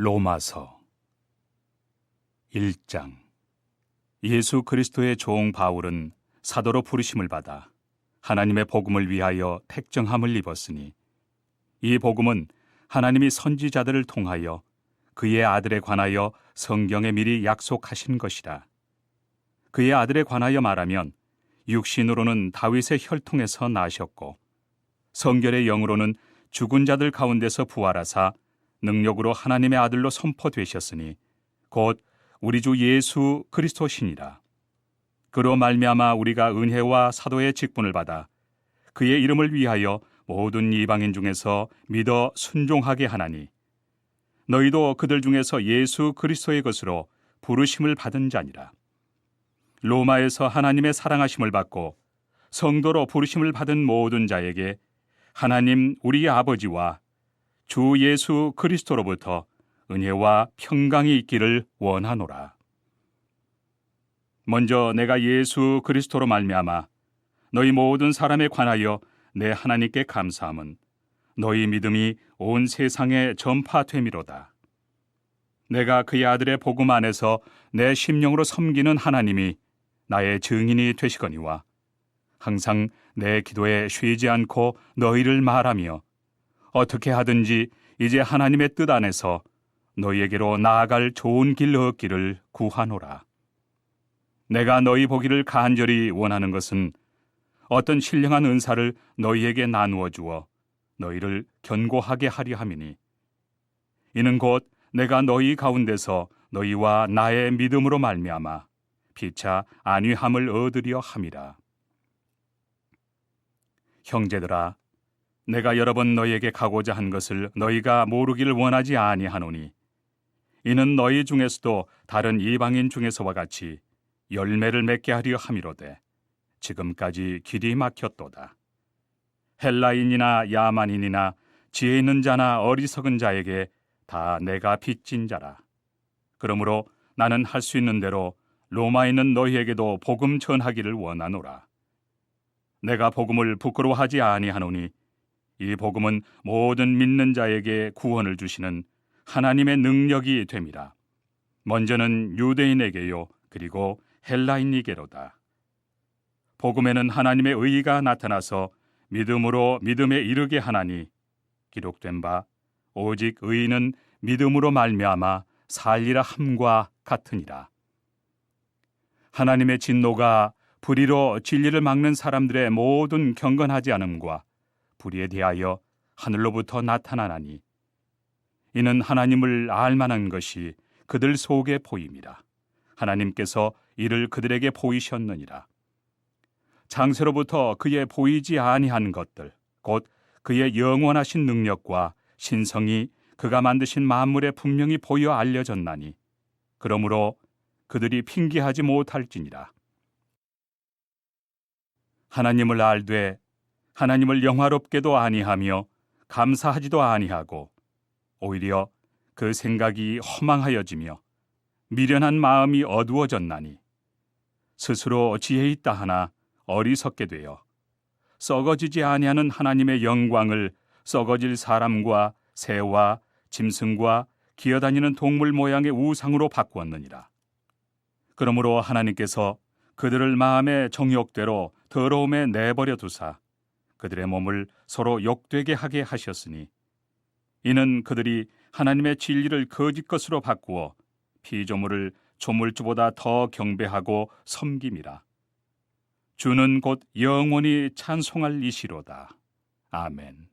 로마서 1장. 예수 그리스도의 종 바울은 사도로 부르심을 받아 하나님의 복음을 위하여 택정함을 입었으니, 이 복음은 하나님이 선지자들을 통하여 그의 아들에 관하여 성경에 미리 약속하신 것이라. 그의 아들에 관하여 말하면 육신으로는 다윗의 혈통에서 나셨고, 성결의 영으로는 죽은 자들 가운데서 부활하사 능력으로 하나님의 아들로 선포되셨으니 곧 우리 주 예수 그리스도시니라. 그로 말미암아 우리가 은혜와 사도의 직분을 받아 그의 이름을 위하여 모든 이방인 중에서 믿어 순종하게 하나니, 너희도 그들 중에서 예수 그리스도의 것으로 부르심을 받은 자니라. 로마에서 하나님의 사랑하심을 받고 성도로 부르심을 받은 모든 자에게 하나님 우리 아버지와 주 예수 그리스도로부터 은혜와 평강이 있기를 원하노라. 먼저 내가 예수 그리스도로 말미암아 너희 모든 사람에 관하여 내 하나님께 감사함은 너희 믿음이 온 세상에 전파됨이로다. 내가 그의 아들의 복음 안에서 내 심령으로 섬기는 하나님이 나의 증인이 되시거니와, 항상 내 기도에 쉬지 않고 너희를 말하며 어떻게 하든지 이제 하나님의 뜻 안에서 너희에게로 나아갈 좋은 길 얻기를 구하노라. 내가 너희 보기를 간절히 원하는 것은 어떤 신령한 은사를 너희에게 나누어 주어 너희를 견고하게 하려 함이니, 이는 곧 내가 너희 가운데서 너희와 나의 믿음으로 말미암아 피차 안위함을 얻으려 함이라. 형제들아, 내가 여러 번 너희에게 가고자 한 것을 너희가 모르기를 원하지 아니하노니, 이는 너희 중에서도 다른 이방인 중에서와 같이 열매를 맺게 하려 함이로되 지금까지 길이 막혔도다. 헬라인이나 야만인이나 지혜 있는 자나 어리석은 자에게 다 내가 빚진 자라. 그러므로 나는 할 수 있는 대로 로마에 있는 너희에게도 복음 전하기를 원하노라. 내가 복음을 부끄러워하지 아니하노니, 이 복음은 모든 믿는 자에게 구원을 주시는 하나님의 능력이 됨이라. 먼저는 유대인에게요, 그리고 헬라인에게로다. 복음에는 하나님의 의의가 나타나서 믿음으로 믿음에 이르게 하나니, 기록된 바 오직 의인은 믿음으로 말미암아 살리라 함과 같으니라. 하나님의 진노가 불의로 진리를 막는 사람들의 모든 경건하지 않음과 불의에 대하여 하늘로부터 나타나나니, 이는 하나님을 알만한 것이 그들 속에 보임이라. 하나님께서 이를 그들에게 보이셨느니라. 창세로부터 그의 보이지 아니한 것들, 곧 그의 영원하신 능력과 신성이 그가 만드신 만물에 분명히 보여 알려졌나니, 그러므로 그들이 핑계하지 못할지니라. 하나님을 알되 하나님을 영화롭게도 아니하며 감사하지도 아니하고, 오히려 그 생각이 허망하여지며 미련한 마음이 어두워졌나니, 스스로 지혜 있다 하나 어리석게 되어 썩어지지 아니하는 하나님의 영광을 썩어질 사람과 새와 짐승과 기어다니는 동물 모양의 우상으로 바꾸었느니라. 그러므로 하나님께서 그들을 마음의 정욕대로 더러움에 내버려 두사 그들의 몸을 서로 욕되게 하게 하셨으니, 이는 그들이 하나님의 진리를 거짓 것으로 바꾸어 피조물을 조물주보다 더 경배하고 섬김이라. 주는 곧 영원히 찬송할 이시로다. 아멘.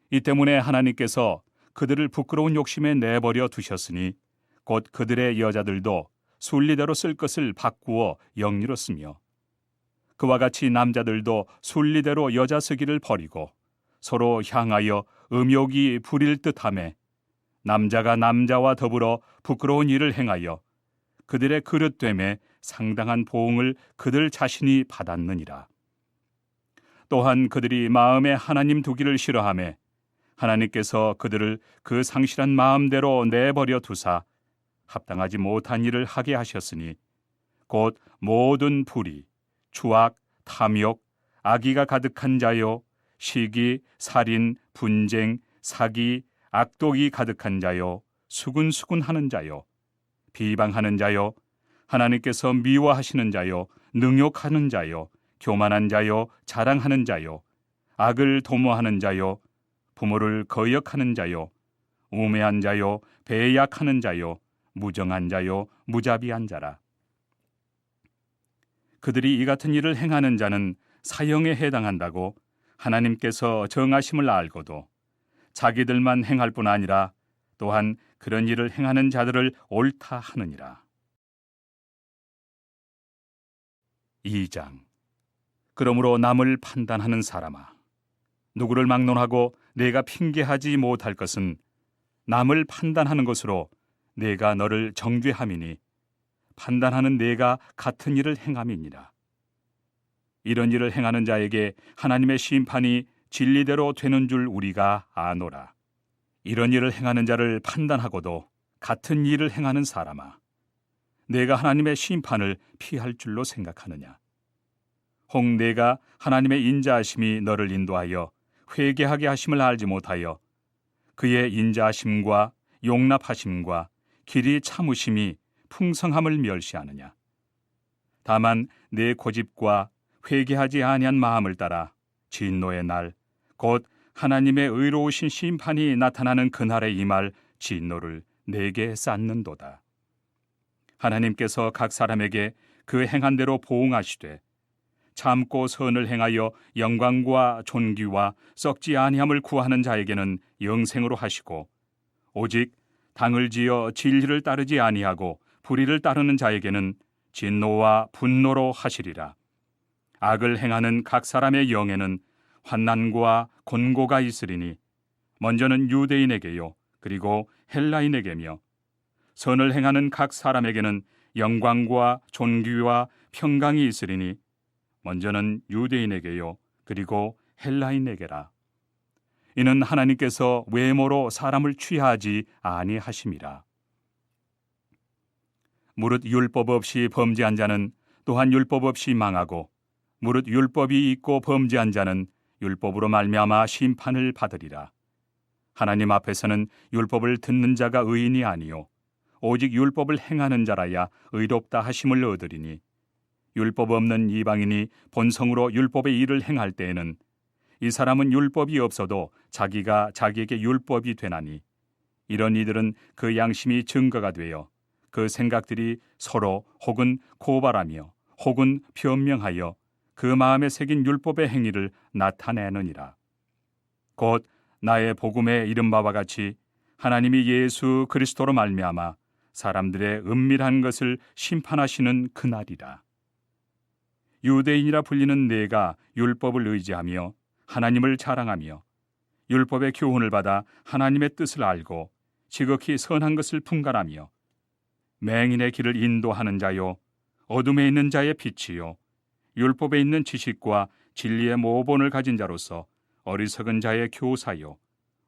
이 때문에 하나님께서 그들을 부끄러운 욕심에 내버려 두셨으니, 곧 그들의 여자들도 순리대로 쓸 것을 바꾸어 영리로 쓰며, 그와 같이 남자들도 순리대로 여자 쓰기를 버리고 서로 향하여 음욕이 부릴 듯하매, 남자가 남자와 더불어 부끄러운 일을 행하여 그들의 그릇됨에 상당한 보응을 그들 자신이 받았느니라. 또한 그들이 마음에 하나님 두기를 싫어하매 하나님께서 그들을 그 상실한 마음대로 내버려 두사 합당하지 못한 일을 하게 하셨으니, 곧 모든 불의, 추악, 탐욕, 악의가 가득한 자요, 시기, 살인, 분쟁, 사기, 악독이 가득한 자요, 수군수군하는 자요, 비방하는 자요, 하나님께서 미워하시는 자요, 능욕하는 자요, 교만한 자요, 자랑하는 자요, 악을 도모하는 자요, 부모를 거역하는 자요, 우매한 자요, 배약하는 자요, 무정한 자요, 무자비한 자라. 그들이 이 같은 일을 행하는 자는 사형에 해당한다고 하나님께서 정하심을 알고도 자기들만 행할 뿐 아니라 또한 그런 일을 행하는 자들을 옳다 하느니라. 2장. 그러므로 남을 판단하는 사람아, 누구를 막론하고 내가 핑계하지 못할 것은 남을 판단하는 것으로 내가 너를 정죄함이니 판단하는 내가 같은 일을 행함이니라. 이런 일을 행하는 자에게 하나님의 심판이 진리대로 되는 줄 우리가 아노라. 이런 일을 행하는 자를 판단하고도 같은 일을 행하는 사람아, 내가 하나님의 심판을 피할 줄로 생각하느냐? 혹 내가 하나님의 인자하심이 너를 인도하여 회개하게 하심을 알지 못하여 그의 인자하심과 용납하심과 길이 참으심이 풍성함을 멸시하느냐? 다만 내 고집과 회개하지 아니한 마음을 따라 진노의 날, 곧 하나님의 의로우신 심판이 나타나는 그날에 임할 진노를 내게 쌓는도다. 하나님께서 각 사람에게 그 행한 대로 보응하시되 참고 선을 행하여 영광과 존귀와 썩지 아니함을 구하는 자에게는 영생으로 하시고, 오직 당을 지어 진리를 따르지 아니하고 불의를 따르는 자에게는 진노와 분노로 하시리라. 악을 행하는 각 사람의 영에는 환난과 곤고가 있으리니 먼저는 유대인에게요, 그리고 헬라인에게며, 선을 행하는 각 사람에게는 영광과 존귀와 평강이 있으리니 먼저는 유대인에게요, 그리고 헬라인에게라. 이는 하나님께서 외모로 사람을 취하지 아니하심이라. 무릇 율법 없이 범죄한 자는 또한 율법 없이 망하고, 무릇 율법이 있고 범죄한 자는 율법으로 말미암아 심판을 받으리라. 하나님 앞에서는 율법을 듣는 자가 의인이 아니요 오직 율법을 행하는 자라야 의롭다 하심을 얻으리니, 율법 없는 이방인이 본성으로 율법의 일을 행할 때에는 이 사람은 율법이 없어도 자기가 자기에게 율법이 되나니, 이런 이들은 그 양심이 증거가 되어 그 생각들이 서로 혹은 고발하며 혹은 변명하여 그 마음에 새긴 율법의 행위를 나타내느니라. 곧 나의 복음에 이른 바와 같이 하나님이 예수 그리스도로 말미암아 사람들의 은밀한 것을 심판하시는 그날이라. 유대인이라 불리는 내가 율법을 의지하며 하나님을 자랑하며 율법의 교훈을 받아 하나님의 뜻을 알고 지극히 선한 것을 분간하며 맹인의 길을 인도하는 자요, 어둠에 있는 자의 빛이요, 율법에 있는 지식과 진리의 모본을 가진 자로서 어리석은 자의 교사요,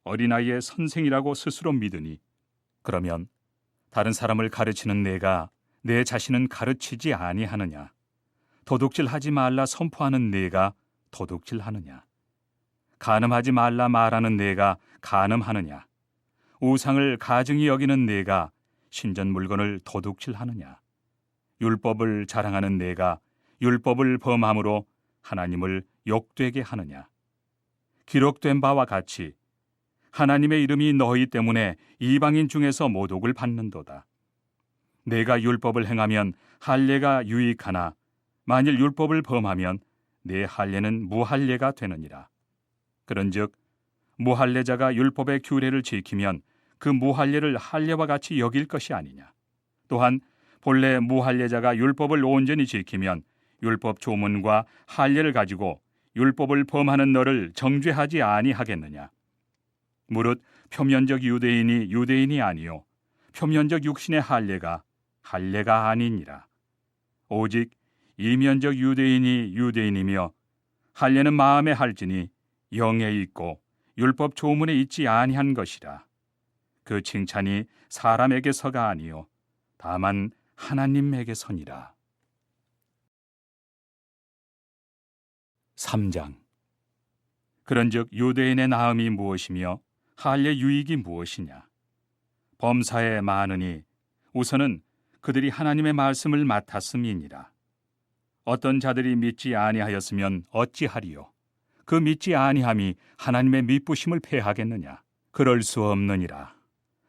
어린아이의 선생이라고 스스로 믿으니, 그러면 다른 사람을 가르치는 내가 내 자신은 가르치지 아니하느냐? 도둑질하지 말라 선포하는 내가 도둑질하느냐? 간음하지 말라 말하는 내가 간음하느냐? 우상을 가증히 여기는 내가 신전 물건을 도둑질하느냐? 율법을 자랑하는 내가 율법을 범함으로 하나님을 욕되게 하느냐? 기록된 바와 같이 하나님의 이름이 너희 때문에 이방인 중에서 모독을 받는도다. 내가 율법을 행하면 할례가 유익하나 만일 율법을 범하면 내 할례는 무할례가 되느니라. 그런즉 무할례자가 율법의 규례를 지키면 그 무할례를 할례와 같이 여길 것이 아니냐. 또한 본래 무할례자가 율법을 온전히 지키면 율법 조문과 할례를 가지고 율법을 범하는 너를 정죄하지 아니하겠느냐. 무릇 표면적 유대인이 유대인이 아니요 표면적 육신의 할례가 할례가 아니니라. 오직 이면적 유대인이 유대인이며 할례는 마음에 할지니 영에 있고 율법 조문에 있지 아니한 것이라. 그 칭찬이 사람에게서가 아니요 다만 하나님에게서니라. 3장. 그런즉 유대인의 나음이 무엇이며 할례 유익이 무엇이냐? 범사에 많으니 우선은 그들이 하나님의 말씀을 맡았음이니라. 어떤 자들이 믿지 아니하였으면 어찌하리요? 그 믿지 아니함이 하나님의 미쁘심을 패하겠느냐? 그럴 수 없느니라.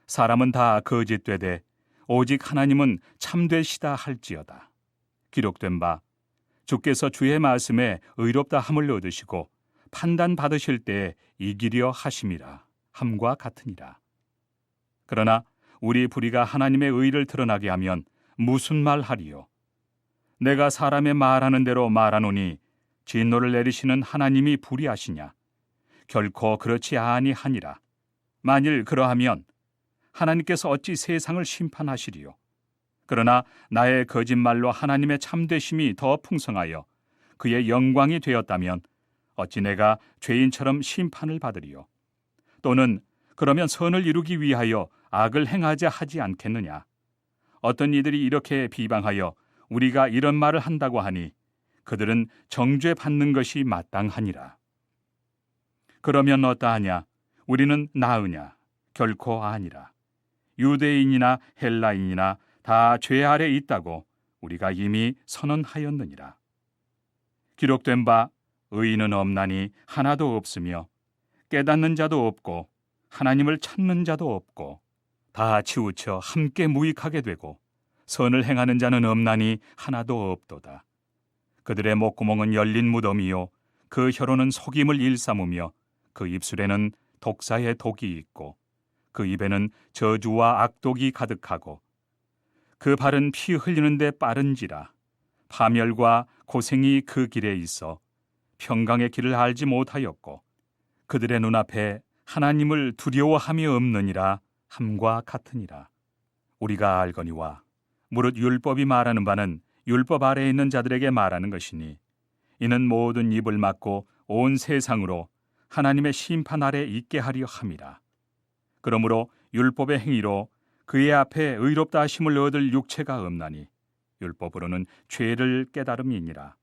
사람은 다 거짓되되 오직 하나님은 참되시다 할지어다. 기록된 바 주께서 주의 말씀에 의롭다 함을 얻으시고 판단 받으실 때에 이기려 하심이라 함과 같으니라. 그러나 우리 불의가 하나님의 의를 드러나게 하면 무슨 말 하리요? 내가 사람의 말하는 대로 말하노니 진노를 내리시는 하나님이 불의하시냐? 결코 그렇지 아니하니라. 만일 그러하면 하나님께서 어찌 세상을 심판하시리요? 그러나 나의 거짓말로 하나님의 참되심이 더 풍성하여 그의 영광이 되었다면 어찌 내가 죄인처럼 심판을 받으리요? 또는 그러면 선을 이루기 위하여 악을 행하자 하지 않겠느냐? 어떤 이들이 이렇게 비방하여 우리가 이런 말을 한다고 하니 그들은 정죄 받는 것이 마땅하니라. 그러면 어떠하냐? 우리는 나으냐? 결코 아니라. 유대인이나 헬라인이나 다 죄 아래 있다고 우리가 이미 선언하였느니라. 기록된 바 의인은 없나니 하나도 없으며 깨닫는 자도 없고 하나님을 찾는 자도 없고 다 치우쳐 함께 무익하게 되고 선을 행하는 자는 없나니 하나도 없도다. 그들의 목구멍은 열린 무덤이요 그 혀로는 속임을 일삼으며 그 입술에는 독사의 독이 있고 그 입에는 저주와 악독이 가득하고 그 발은 피 흘리는데 빠른지라. 파멸과 고생이 그 길에 있어 평강의 길을 알지 못하였고 그들의 눈앞에 하나님을 두려워함이 없느니라 함과 같으니라. 우리가 알거니와 무릇 율법이 말하는 바는 율법 아래에 있는 자들에게 말하는 것이니 이는 모든 입을 막고 온 세상으로 하나님의 심판 아래 있게 하려 함이라. 그러므로 율법의 행위로 그의 앞에 의롭다 하심을 얻을 육체가 없나니 율법으로는 죄를 깨달음이니라.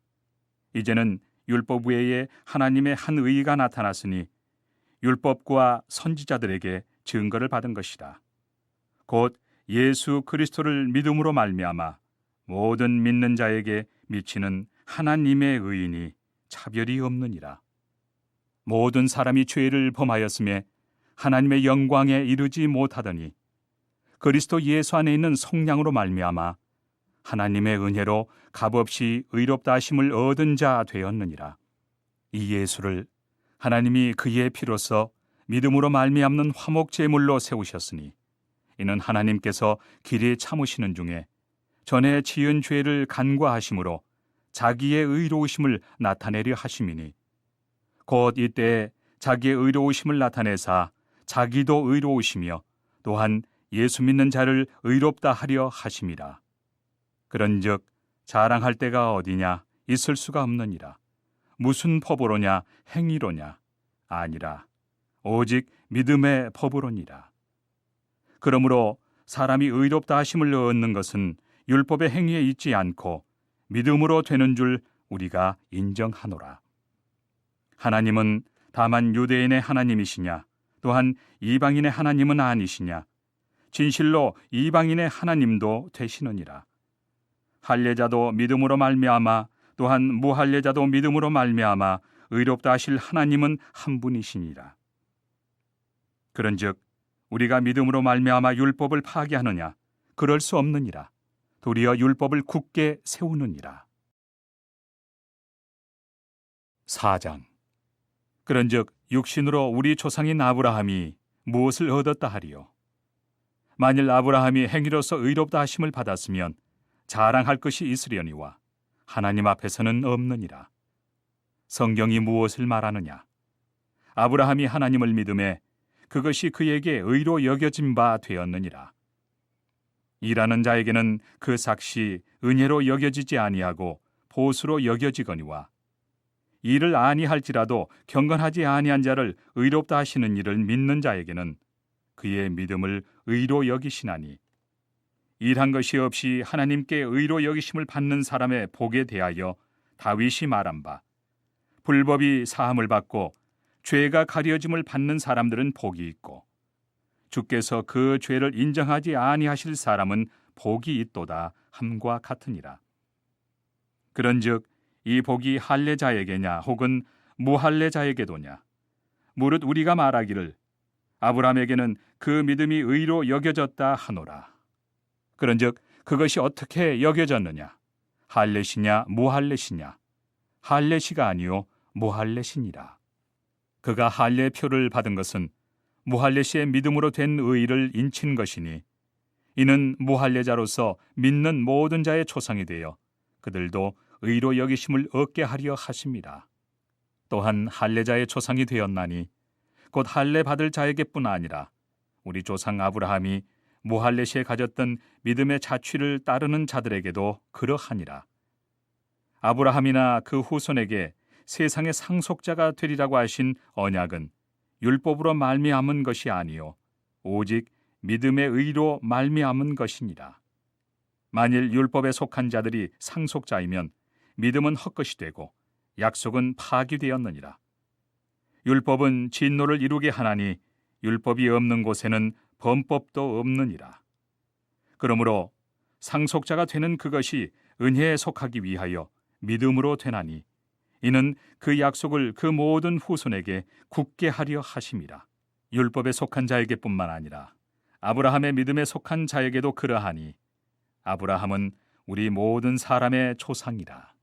이제는 율법 외에 하나님의 한 의가 나타났으니 율법과 선지자들에게 증거를 받은 것이다. 곧 예수 그리스도를 믿음으로 말미암아 모든 믿는 자에게 미치는 하나님의 의인이 차별이 없느니라. 모든 사람이 죄를 범하였음에 하나님의 영광에 이르지 못하더니 그리스도 예수 안에 있는 성량으로 말미암아 하나님의 은혜로 값없이 의롭다 하심을 얻은 자 되었느니라. 이 예수를 하나님이 그의 피로써 믿음으로 말미암는 화목 제물로 세우셨으니 이는 하나님께서 길에 참으시는 중에 전에 지은 죄를 간과하심으로 자기의 의로우심을 나타내려 하심이니 곧 이때 자기의 의로우심을 나타내사 자기도 의로우시며 또한 예수 믿는 자를 의롭다 하려 하심이라. 그런즉 자랑할 때가 어디냐? 있을 수가 없느니라. 무슨 법으로냐? 행위로냐? 아니라 오직 믿음의 법으로니라. 그러므로 사람이 의롭다 하심을 얻는 것은 율법의 행위에 있지 않고 믿음으로 되는 줄 우리가 인정하노라. 하나님은 다만 유대인의 하나님이시냐? 또한 이방인의 하나님은 아니시냐? 진실로 이방인의 하나님도 되시느니라. 할례자도 믿음으로 말미암아 또한 무할례자도 믿음으로 말미암아 의롭다 하실 하나님은 한 분이시니라. 그런즉 우리가 믿음으로 말미암아 율법을 파괴하느냐? 그럴 수 없느니라. 도리어 율법을 굳게 세우느니라. 4장. 그런즉 육신으로 우리 조상인 아브라함이 무엇을 얻었다 하리요? 만일 아브라함이 행위로서 의롭다 하심을 받았으면 자랑할 것이 있으려니와 하나님 앞에서는 없느니라. 성경이 무엇을 말하느냐? 아브라함이 하나님을 믿음에 그것이 그에게 의로 여겨진 바 되었느니라. 일하는 자에게는 그 삭시 은혜로 여겨지지 아니하고 보수로 여겨지거니와 일을 아니할지라도 경건하지 아니한 자를 의롭다 하시는 이를 믿는 자에게는 그의 믿음을 의로 여기시나니 일한 것이 없이 하나님께 의로 여기심을 받는 사람의 복에 대하여 다윗이 말한 바 불법이 사함을 받고 죄가 가려짐을 받는 사람들은 복이 있고 주께서 그 죄를 인정하지 아니하실 사람은 복이 있도다 함과 같으니라. 그런즉 이 복이 할례자에게냐 혹은 무할례자에게도냐? 무릇 우리가 말하기를 아브라함에게는 그 믿음이 의로 여겨졌다 하노라. 그런즉 그것이 어떻게 여겨졌느냐? 할례시냐 무할례시냐? 할례시가 아니요 무할례시니라. 그가 할례 표를 받은 것은 무할례시의 믿음으로 된 의를 인친 것이니 이는 무할례자로서 믿는 모든 자의 초상이 되어 그들도 의로 여기심을 얻게 하려 하심이라. 또한 할례자의 초상이 되었나니 곧 할례 받을 자에게뿐 아니라 우리 조상 아브라함이 무할례시에 가졌던 믿음의 자취를 따르는 자들에게도 그러하니라. 아브라함이나 그 후손에게 세상의 상속자가 되리라고 하신 언약은 율법으로 말미암은 것이 아니요 오직 믿음의 의로 말미암은 것이니라. 만일 율법에 속한 자들이 상속자이면 믿음은 헛것이 되고 약속은 파기되었느니라. 율법은 진노를 이루게 하나니 율법이 없는 곳에는 범법도 없느니라. 그러므로 상속자가 되는 그것이 은혜에 속하기 위하여 믿음으로 되나니 이는 그 약속을 그 모든 후손에게 굳게 하려 하심이라. 율법에 속한 자에게뿐만 아니라 아브라함의 믿음에 속한 자에게도 그러하니 아브라함은 우리 모든 사람의 초상이라.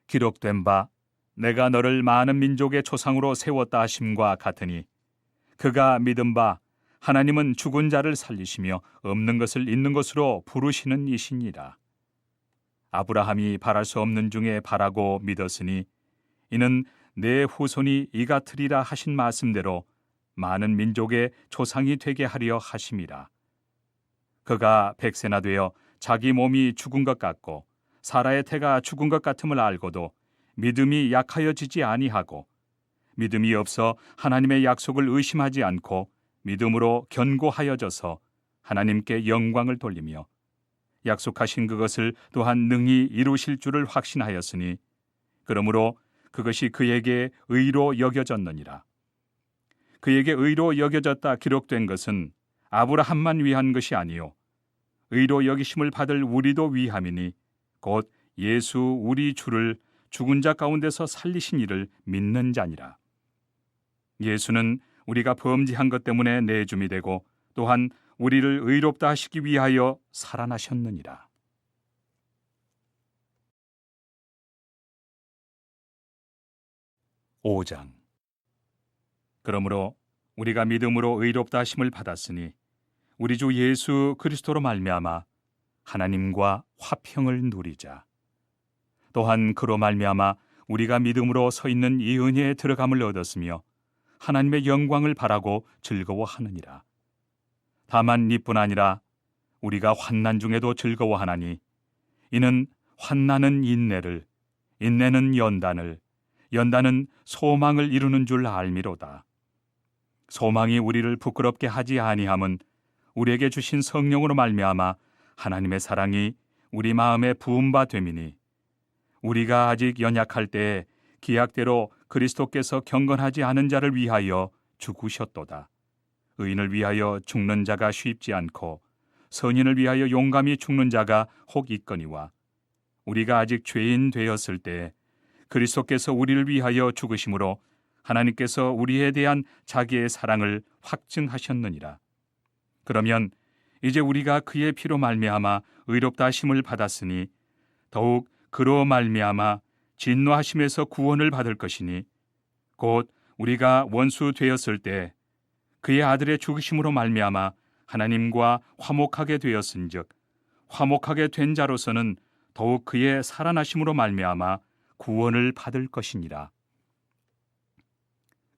기록된 바 내가 너를 많은 민족의 초상으로 세웠다 하심과 같으니 그가 믿은 바 하나님은 죽은 자를 살리시며 없는 것을 있는 것으로 부르시는 이시니라. 아브라함이 바랄 수 없는 중에 바라고 믿었으니 이는 내 후손이 이 같으리라 하신 말씀대로 많은 민족의 조상이 되게 하려 하심이라. 그가 100세나 되어 자기 몸이 죽은 것 같고 사라의 태가 죽은 것 같음을 알고도 믿음이 약하여지지 아니하고 믿음이 없어 하나님의 약속을 의심하지 않고 믿음으로 견고하여져서 하나님께 영광을 돌리며 약속하신 그것을 또한 능히 이루실 줄을 확신하였으니 그러므로 그것이 그에게 의로 여겨졌느니라. 그에게 의로 여겨졌다 기록된 것은 아브라함만 위한 것이 아니요 의로 여기심을 받을 우리도 위함이니 곧 예수 우리 주를 죽은 자 가운데서 살리신 이를 믿는 자니라. 예수는 우리가 범죄한 것 때문에 내줌이 되고 또한 우리를 의롭다 하시기 위하여 살아나셨느니라. 5장. 그러므로 우리가 믿음으로 의롭다 하심을 받았으니 우리 주 예수 그리스도로 말미암아 하나님과 화평을 누리자. 또한 그로 말미암아 우리가 믿음으로 서 있는 이 은혜에 들어감을 얻었으며 하나님의 영광을 바라고 즐거워하느니라. 다만 이뿐 아니라 우리가 환난 중에도 즐거워하나니 이는 환난은 인내를, 인내는 연단을, 연단은 소망을 이루는 줄 알미로다. 소망이 우리를 부끄럽게 하지 아니함은 우리에게 주신 성령으로 말미암아 하나님의 사랑이 우리 마음에 부은 바 됨이니 우리가 아직 연약할 때에 기약대로 그리스도께서 경건하지 않은 자를 위하여 죽으셨도다. 의인을 위하여 죽는 자가 쉽지 않고 선인을 위하여 용감히 죽는 자가 혹 있거니와 우리가 아직 죄인 되었을 때 그리스도께서 우리를 위하여 죽으심으로 하나님께서 우리에 대한 자기의 사랑을 확증하셨느니라. 그러면 이제 우리가 그의 피로 말미암아 의롭다 하심을 받았으니 더욱 그로 말미암아 진노하심에서 구원을 받을 것이니 곧 우리가 원수 되었을 때 그의 아들의 죽으심으로 말미암아 하나님과 화목하게 되었은즉 화목하게 된 자로서는 더욱 그의 살아나심으로 말미암아 구원을 받을 것이니라.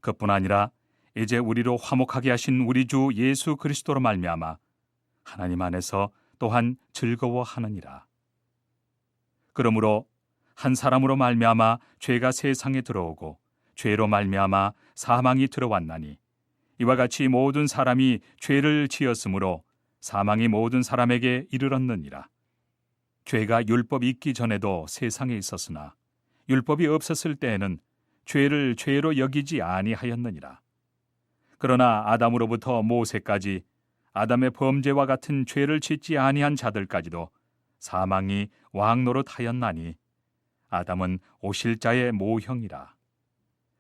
그뿐 아니라 이제 우리로 화목하게 하신 우리 주 예수 그리스도로 말미암아 하나님 안에서 또한 즐거워하느니라. 그러므로 한 사람으로 말미암아 죄가 세상에 들어오고 죄로 말미암아 사망이 들어왔나니 이와 같이 모든 사람이 죄를 지었으므로 사망이 모든 사람에게 이르렀느니라. 죄가 율법이 있기 전에도 세상에 있었으나 율법이 없었을 때에는 죄를 죄로 여기지 아니하였느니라. 그러나 아담으로부터 모세까지 아담의 범죄와 같은 죄를 짓지 아니한 자들까지도 사망이 왕노릇하였나니 아담은 오실 자의 모형이라.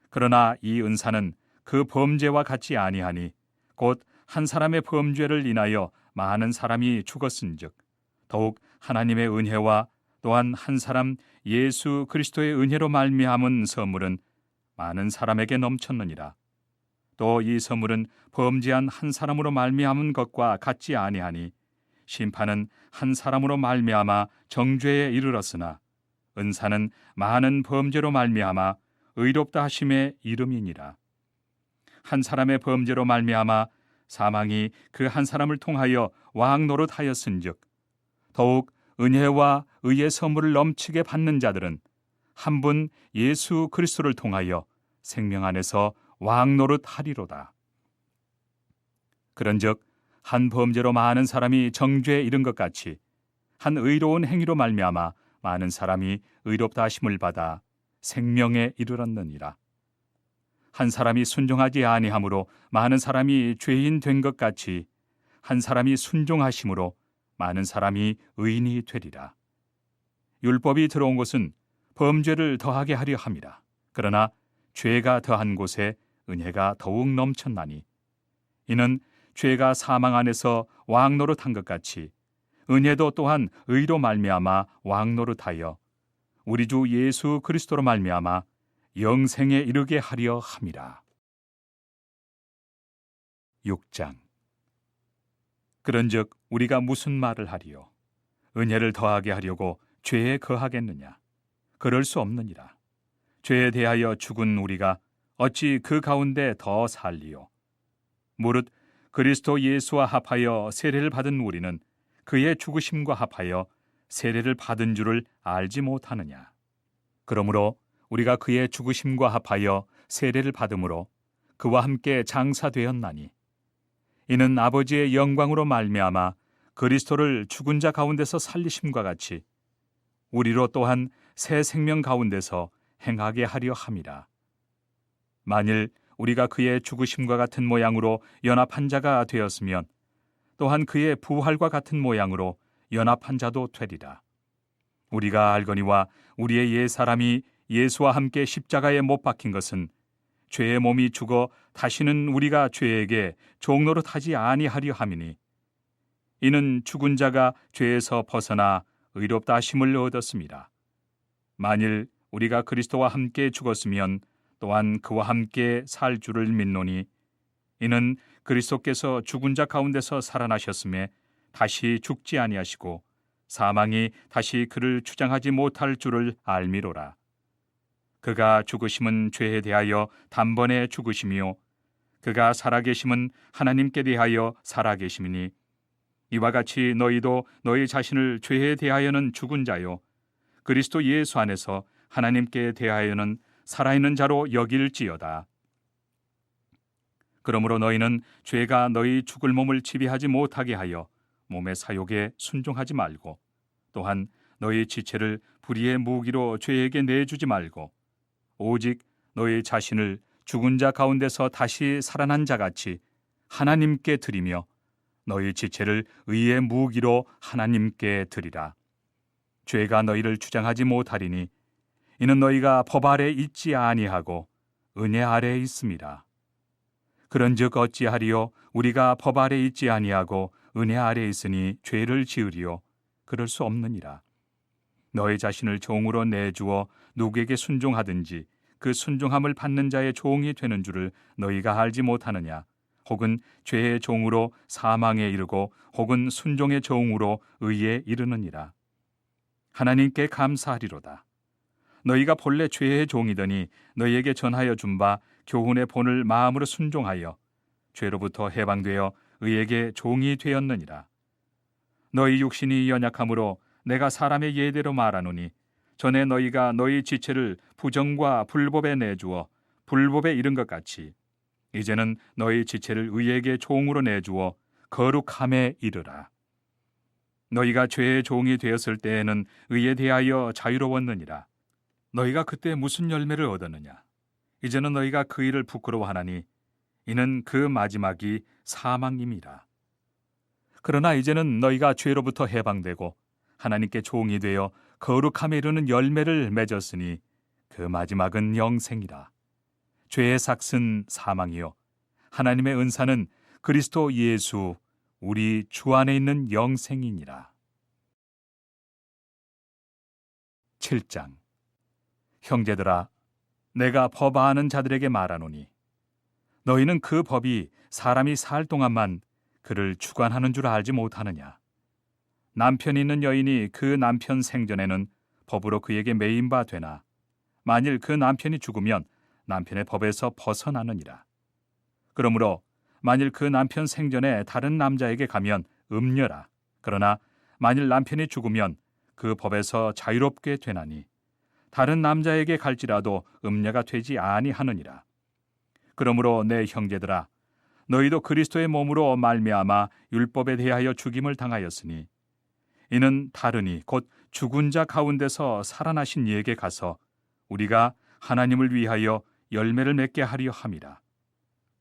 그러나 이 은사는 그 범죄와 같지 아니하니 곧 한 사람의 범죄를 인하여 많은 사람이 죽었은즉 더욱 하나님의 은혜와 또한 한 사람 예수 그리스도의 은혜로 말미암은 선물은 많은 사람에게 넘쳤느니라. 또 이 선물은 범죄한 한 사람으로 말미암은 것과 같지 아니하니 심판은 한 사람으로 말미암아 정죄에 이르렀으나 은사는 많은 범죄로 말미암아 의롭다 하심에 이름이니라. 한 사람의 범죄로 말미암아 사망이 그 한 사람을 통하여 왕노릇하였은즉 더욱 은혜와 의의 선물을 넘치게 받는 자들은 한 분 예수 그리스도를 통하여 생명 안에서 왕노릇하리로다. 그런즉 한 범죄로 많은 사람이 정죄에 이른 것 같이 한 의로운 행위로 말미암아 많은 사람이 의롭다 하심을 받아 생명에 이르렀느니라. 한 사람이 순종하지 아니함으로 많은 사람이 죄인 된 것 같이 한 사람이 순종하심으로 많은 사람이 의인이 되리라. 율법이 들어온 것은 범죄를 더하게 하려 함이라. 그러나 죄가 더한 곳에 은혜가 더욱 넘쳤나니 이는 죄가 사망 안에서 왕노릇한 것 같이 은혜도 또한 의로 말미암아 왕노릇하여 우리 주 예수 그리스도로 말미암아 영생에 이르게 하려 함이라. 6장. 그런즉 우리가 무슨 말을 하리요? 은혜를 더하게 하려고 죄에 거하겠느냐? 그럴 수 없느니라. 죄에 대하여 죽은 우리가 어찌 그 가운데 더 살리요? 무릇 그리스도 예수와 합하여 세례를 받은 우리는 그의 죽으심과 합하여 세례를 받은 줄을 알지 못하느냐? 그러므로 우리가 그의 죽으심과 합하여 세례를 받음으로 그와 함께 장사되었나니 이는 아버지의 영광으로 말미암아 그리스도를 죽은 자 가운데서 살리심과 같이 우리로 또한 새 생명 가운데서 행하게 하려 함이라. 만일 우리가 그의 죽으심과 같은 모양으로 연합한 자가 되었으면 또한 그의 부활과 같은 모양으로 연합한 자도 되리라. 우리가 알거니와 우리의 옛 사람이 예수와 함께 십자가에 못 박힌 것은 죄의 몸이 죽어 다시는 우리가 죄에게 종노릇하지 아니하려 함이니 이는 죽은 자가 죄에서 벗어나 의롭다 하심을 얻었습니다. 만일 우리가 그리스도와 함께 죽었으면 또한 그와 함께 살 줄을 믿노니 이는 그리스도께서 죽은 자 가운데서 살아나셨음에 다시 죽지 아니하시고 사망이 다시 그를 주장하지 못할 줄을 알미로라. 그가 죽으심은 죄에 대하여 단번에 죽으심이요 그가 살아계심은 하나님께 대하여 살아계심이니 이와 같이 너희도 너희 자신을 죄에 대하여는 죽은 자요 그리스도 예수 안에서 하나님께 대하여는 살아있는 자로 여길지어다. 그러므로 너희는 죄가 너희 죽을 몸을 지배하지 못하게 하여 몸의 사욕에 순종하지 말고 또한 너희 지체를 불의의 무기로 죄에게 내주지 말고 오직 너희 자신을 죽은 자 가운데서 다시 살아난 자같이 하나님께 드리며 너희 지체를 의의 무기로 하나님께 드리라. 죄가 너희를 주장하지 못하리니 이는 너희가 법 아래 있지 아니하고 은혜 아래에 있음이라. 그런즉 어찌하리요? 우리가 법 아래 있지 아니하고 은혜 아래에 있으니 죄를 지으리요? 그럴 수 없느니라. 너희 자신을 종으로 내주어 누구에게 순종하든지 그 순종함을 받는 자의 종이 되는 줄을 너희가 알지 못하느냐? 혹은 죄의 종으로 사망에 이르고 혹은 순종의 종으로 의에 이르느니라. 하나님께 감사하리로다. 너희가 본래 죄의 종이더니 너희에게 전하여 준 바 교훈의 본을 마음으로 순종하여 죄로부터 해방되어 의에게 종이 되었느니라. 너희 육신이 연약함으로 내가 사람의 예대로 말하노니 전에 너희가 너희 지체를 부정과 불법에 내주어 불법에 이른 것 같이 이제는 너희 지체를 의에게 종으로 내주어 거룩함에 이르라. 너희가 죄의 종이 되었을 때에는 의에 대하여 자유로웠느니라. 너희가 그때 무슨 열매를 얻었느냐? 이제는 너희가 그 일을 부끄러워하나니 이는 그 마지막이 사망임이라. 그러나 이제는 너희가 죄로부터 해방되고 하나님께 종이 되어 거룩함에 이르는 열매를 맺었으니 그 마지막은 영생이라. 죄의 삭은 사망이요 하나님의 은사는 그리스도 예수 우리 주 안에 있는 영생이니라. 7장. 형제들아, 내가 법아하는 자들에게 말하노니 너희는 그 법이 사람이 살 동안만 그를 주관하는 줄 알지 못하느냐. 남편이 있는 여인이 그 남편 생전에는 법으로 그에게 매인 바 되나 만일 그 남편이 죽으면 남편의 법에서 벗어나느니라. 그러므로 만일 그 남편 생전에 다른 남자에게 가면 음녀라. 그러나 만일 남편이 죽으면 그 법에서 자유롭게 되나니 다른 남자에게 갈지라도 음녀가 되지 아니하느니라. 그러므로 내 형제들아, 너희도 그리스도의 몸으로 말미암아 율법에 대하여 죽임을 당하였으니 이는 다르니 곧 죽은 자 가운데서 살아나신 이에게 가서 우리가 하나님을 위하여 열매를 맺게 하려 함이라.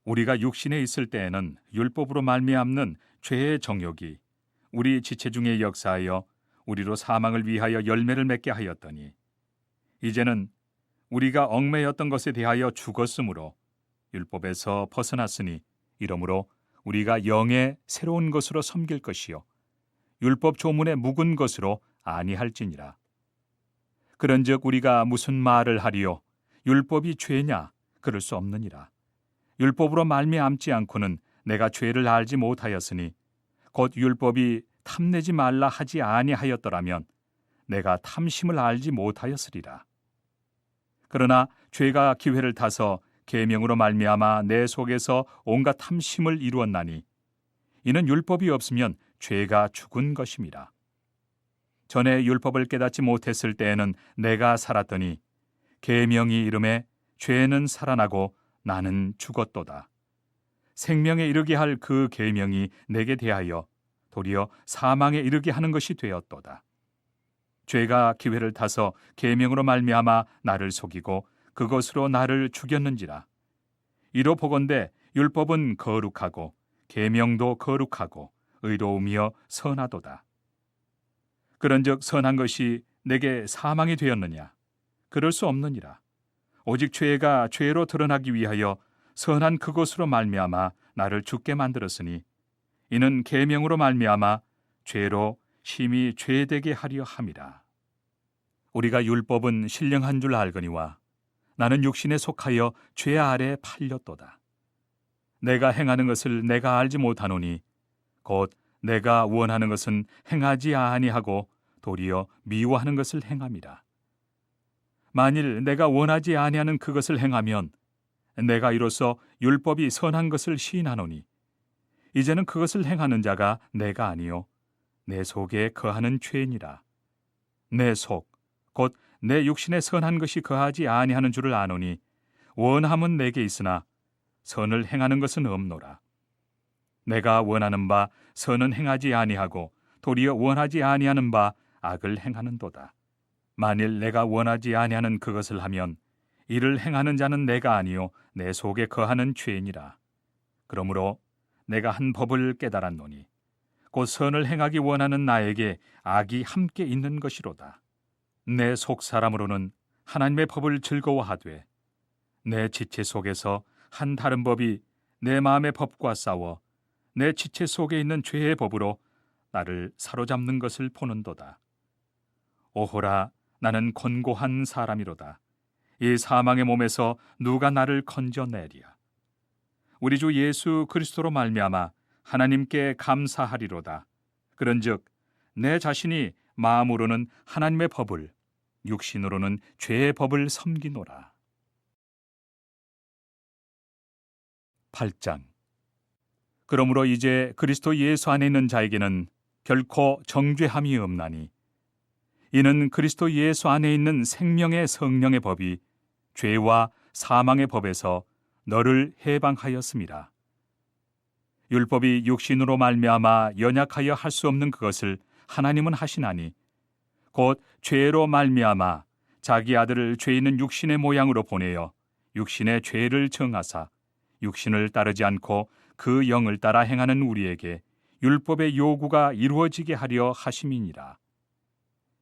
우리가 육신에 있을 때에는 율법으로 말미암는 죄의 정욕이 우리 지체 중에 역사하여 우리로 사망을 위하여 열매를 맺게 하였더니 이제는 우리가 얽매였던 것에 대하여 죽었으므로 율법에서 벗어났으니 이러므로 우리가 영의 새로운 것으로 섬길 것이요 율법 조문의 묵은 것으로 아니할지니라. 그런즉 우리가 무슨 말을 하리요? 율법이 죄냐? 그럴 수 없느니라. 율법으로 말미암지 않고는 내가 죄를 알지 못하였으니 곧 율법이 탐내지 말라 하지 아니하였더라면 내가 탐심을 알지 못하였으리라. 그러나 죄가 기회를 타서 계명으로 말미암아 내 속에서 온갖 탐심을 이루었나니 이는 율법이 없으면 죄가 죽은 것임이라. 전에 율법을 깨닫지 못했을 때에는 내가 살았더니 계명이 이름에 죄는 살아나고 나는 죽었도다. 생명에 이르게 할 그 계명이 내게 대하여 도리어 사망에 이르게 하는 것이 되었도다. 죄가 기회를 타서 계명으로 말미암아 나를 속이고 그것으로 나를 죽였는지라. 이로 보건대 율법은 거룩하고 계명도 거룩하고 의로우며 선하도다. 그런즉 선한 것이 내게 사망이 되었느냐? 그럴 수 없느니라. 오직 죄가 죄로 드러나기 위하여 선한 그것으로 말미암아 나를 죽게 만들었으니 이는 계명으로 말미암아 죄로 심히 죄되게 하려 함이라. 우리가 율법은 신령한 줄 알거니와 나는 육신에 속하여 죄 아래 팔렸도다. 내가 행하는 것을 내가 알지 못하노니 곧 내가 원하는 것은 행하지 아니하고 도리어 미워하는 것을 행함이라. 만일 내가 원하지 아니하는 그것을 행하면 내가 이로써 율법이 선한 것을 시인하노니 이제는 그것을 행하는 자가 내가 아니요 내 속에 거하는 죄니라. 내 속 곧 내 육신에 선한 것이 거하지 아니하는 줄을 아노니 원함은 내게 있으나 선을 행하는 것은 없노라. 내가 원하는 바 선은 행하지 아니하고 도리어 원하지 아니하는 바 악을 행하는도다. 만일 내가 원하지 아니하는 그것을 하면 이를 행하는 자는 내가 아니요 내 속에 거하는 죄니라. 그러므로 내가 한 법을 깨달았노니 곧 선을 행하기 원하는 나에게 악이 함께 있는 것이로다. 내 속 사람으로는 하나님의 법을 즐거워하되 내 지체 속에서 한 다른 법이 내 마음의 법과 싸워 내 지체 속에 있는 죄의 법으로 나를 사로잡는 것을 보는도다. 오호라, 나는 곤고한 사람이로다. 이 사망의 몸에서 누가 나를 건져내리야. 우리 주 예수 그리스도로 말미암아 하나님께 감사하리로다. 그런즉 내 자신이 마음으로는 하나님의 법을, 육신으로는 죄의 법을 섬기노라. 8장. 그러므로 이제 그리스도 예수 안에 있는 자에게는 결코 정죄함이 없나니 이는 그리스도 예수 안에 있는 생명의 성령의 법이 죄와 사망의 법에서 너를 해방하였음이라. 율법이 육신으로 말미암아 연약하여 할 수 없는 그것을 하나님은 하시나니 곧 죄로 말미암아 자기 아들을 죄 있는 육신의 모양으로 보내어 육신의 죄를 정하사 육신을 따르지 않고 그 영을 따라 행하는 우리에게 율법의 요구가 이루어지게 하려 하심이니라.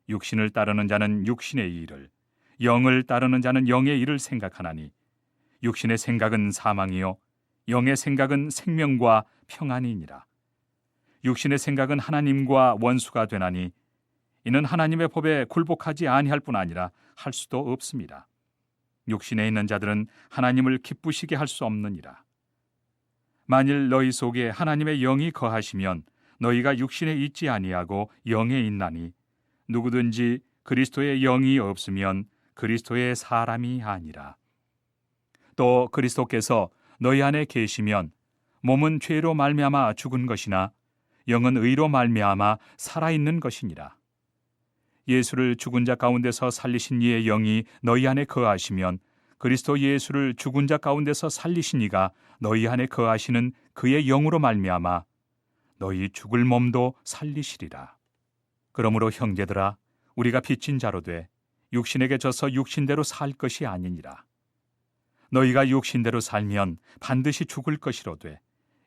육신을 따르는 자는 육신의 일을, 영을 따르는 자는 영의 일을 생각하나니 육신의 생각은 사망이요 영의 생각은 생명과 평안이니라. 육신의 생각은 하나님과 원수가 되나니 이는 하나님의 법에 굴복하지 아니할 뿐 아니라 할 수도 없습니다. 육신에 있는 자들은 하나님을 기쁘시게 할 수 없느니라. 만일 너희 속에 하나님의 영이 거하시면 너희가 육신에 있지 아니하고 영에 있나니 누구든지 그리스도의 영이 없으면 그리스도의 사람이 아니라. 또 그리스도께서 너희 안에 계시면 몸은 죄로 말미암아 죽은 것이나 영은 의로 말미암아 살아있는 것이니라. 예수를 죽은 자 가운데서 살리신 이의 영이 너희 안에 거하시면 그리스도 예수를 죽은 자 가운데서 살리신 이가 너희 안에 거하시는 그의 영으로 말미암아 너희 죽을 몸도 살리시리라. 그러므로 형제들아, 우리가 빚진 자로 돼 육신에게 져서 육신대로 살 것이 아니니라. 너희가 육신대로 살면 반드시 죽을 것이로되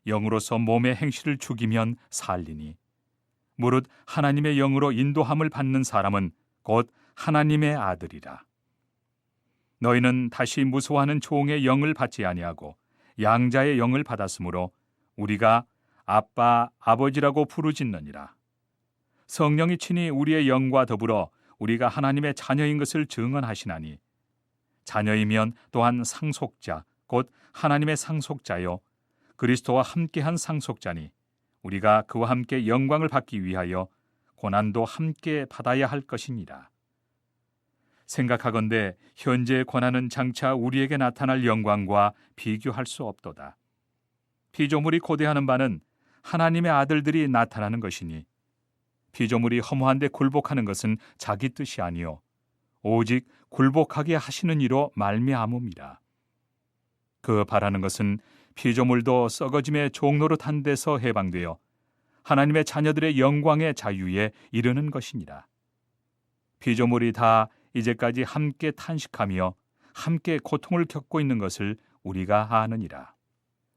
영으로서 몸의 행실을 죽이면 살리니 무릇 하나님의 영으로 인도함을 받는 사람은 곧 하나님의 아들이라. 너희는 다시 무소하는 종의 영을 받지 아니하고 양자의 영을 받았으므로 우리가 아빠, 아버지라고 부르짖느니라. 성령이 친히 우리의 영과 더불어 우리가 하나님의 자녀인 것을 증언하시나니 자녀이면 또한 상속자, 곧 하나님의 상속자요 그리스도와 함께한 상속자니 우리가 그와 함께 영광을 받기 위하여 고난도 함께 받아야 할 것이니라. 생각하건대 현재의 고난은 장차 우리에게 나타날 영광과 비교할 수 없도다. 피조물이 고대하는 바는 하나님의 아들들이 나타나는 것이니 피조물이 허무한데 굴복하는 것은 자기 뜻이 아니요 오직 굴복하게 하시는 이로 말미암음이라. 그 바라는 것은 피조물도 썩어짐의 종노릇한 데서 해방되어 하나님의 자녀들의 영광의 자유에 이르는 것이니라. 피조물이 다 이제까지 함께 탄식하며 함께 고통을 겪고 있는 것을 우리가 아느니라.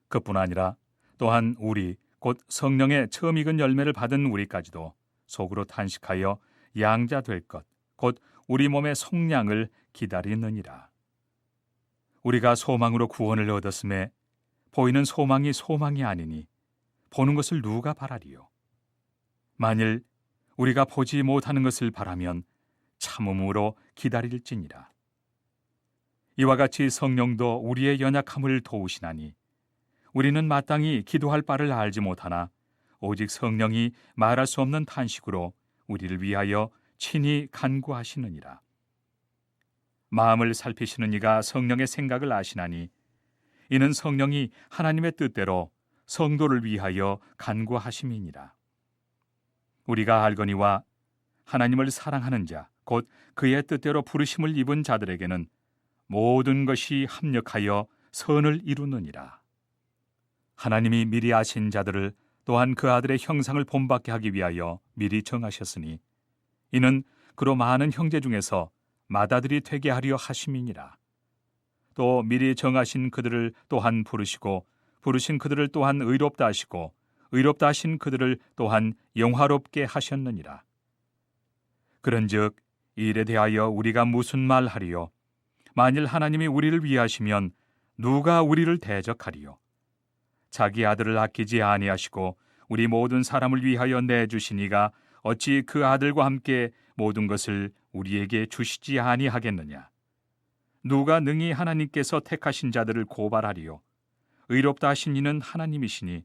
그뿐 아니라 또한 우리 곧 성령의 처음 익은 열매를 받은 우리까지도 속으로 탄식하여 양자 될 것, 곧 우리 몸의 속량을 기다리느니라. 우리가 소망으로 구원을 얻었음에 보이는 소망이 소망이 아니니 보는 것을 누가 바라리요? 만일 우리가 보지 못하는 것을 바라면 참음으로 기다릴지니라. 이와 같이 성령도 우리의 연약함을 도우시나니 우리는 마땅히 기도할 바를 알지 못하나 오직 성령이 말할 수 없는 탄식으로 우리를 위하여 친히 간구하시느니라. 마음을 살피시는 이가 성령의 생각을 아시나니 이는 성령이 하나님의 뜻대로 성도를 위하여 간구하심이니라. 우리가 알거니와 하나님을 사랑하는 자, 곧 그의 뜻대로 부르심을 입은 자들에게는 모든 것이 합력하여 선을 이루느니라. 하나님이 미리 아신 자들을 또한 그 아들의 형상을 본받게 하기 위하여 미리 정하셨으니 이는 그로 많은 형제 중에서 맏아들이 되게 하려 하심이니라. 또 미리 정하신 그들을 또한 부르시고 부르신 그들을 또한 의롭다 하시고 의롭다 하신 그들을 또한 영화롭게 하셨느니라. 그런즉 이 일에 대하여 우리가 무슨 말하리요? 만일 하나님이 우리를 위하시면 누가 우리를 대적하리요? 자기 아들을 아끼지 아니하시고 우리 모든 사람을 위하여 내주신 이가 어찌 그 아들과 함께 모든 것을 우리에게 주시지 아니하겠느냐? 누가 능히 하나님께서 택하신 자들을 고발하리요? 의롭다 하신 이는 하나님이시니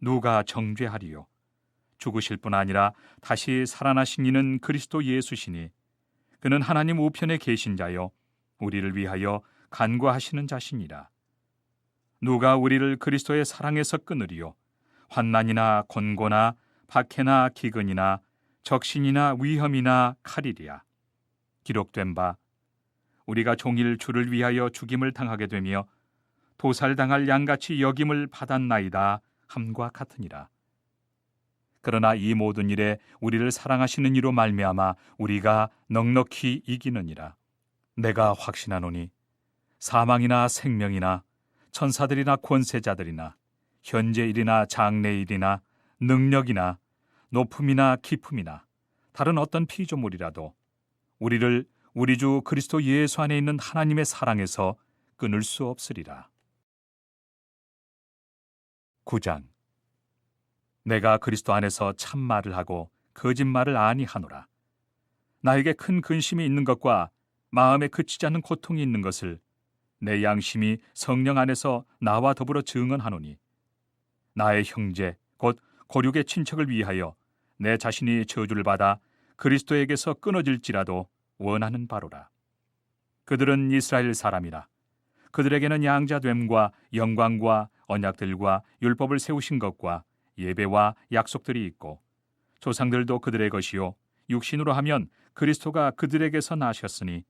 누가 정죄하리요? 죽으실 뿐 아니라 다시 살아나신 이는 그리스도 예수시니 그는 하나님 우편에 계신 자요 우리를 위하여 간구하시는 자시니라. 누가 우리를 그리스도의 사랑에서 끊으리요? 환난이나 곤고나 박해나 기근이나 적신이나 위험이나 칼이리야. 기록된 바 우리가 종일 주를 위하여 죽임을 당하게 되며 도살당할 양같이 여김을 받았나이다 함과 같으니라. 그러나 이 모든 일에 우리를 사랑하시는 이로 말미암아 우리가 넉넉히 이기느니라. 내가 확신하노니 사망이나 생명이나 천사들이나 권세자들이나 현재일이나 장래일이나 능력이나 높음이나 깊음이나 다른 어떤 피조물이라도 우리를 우리 주 그리스도 예수 안에 있는 하나님의 사랑에서 끊을 수 없으리라. 9장. 내가 그리스도 안에서 참말을 하고 거짓말을 아니하노라. 나에게 큰 근심이 있는 것과 마음에 그치지 않는 고통이 있는 것을 내 양심이 성령 안에서 나와 더불어 증언하노니, 나의 형제 곧 고륙의 친척을 위하여 내 자신이 저주를 받아 그리스도에게서 끊어질지라도 원하는 바로라. 그들은 이스라엘 사람이라. 그들에게는 양자됨과 영광과 언약들과 율법을 세우신 것과 예배와 약속들이 있고, 조상들도 그들의 것이요 육신으로 하면 그리스도가 그들에게서 나셨으니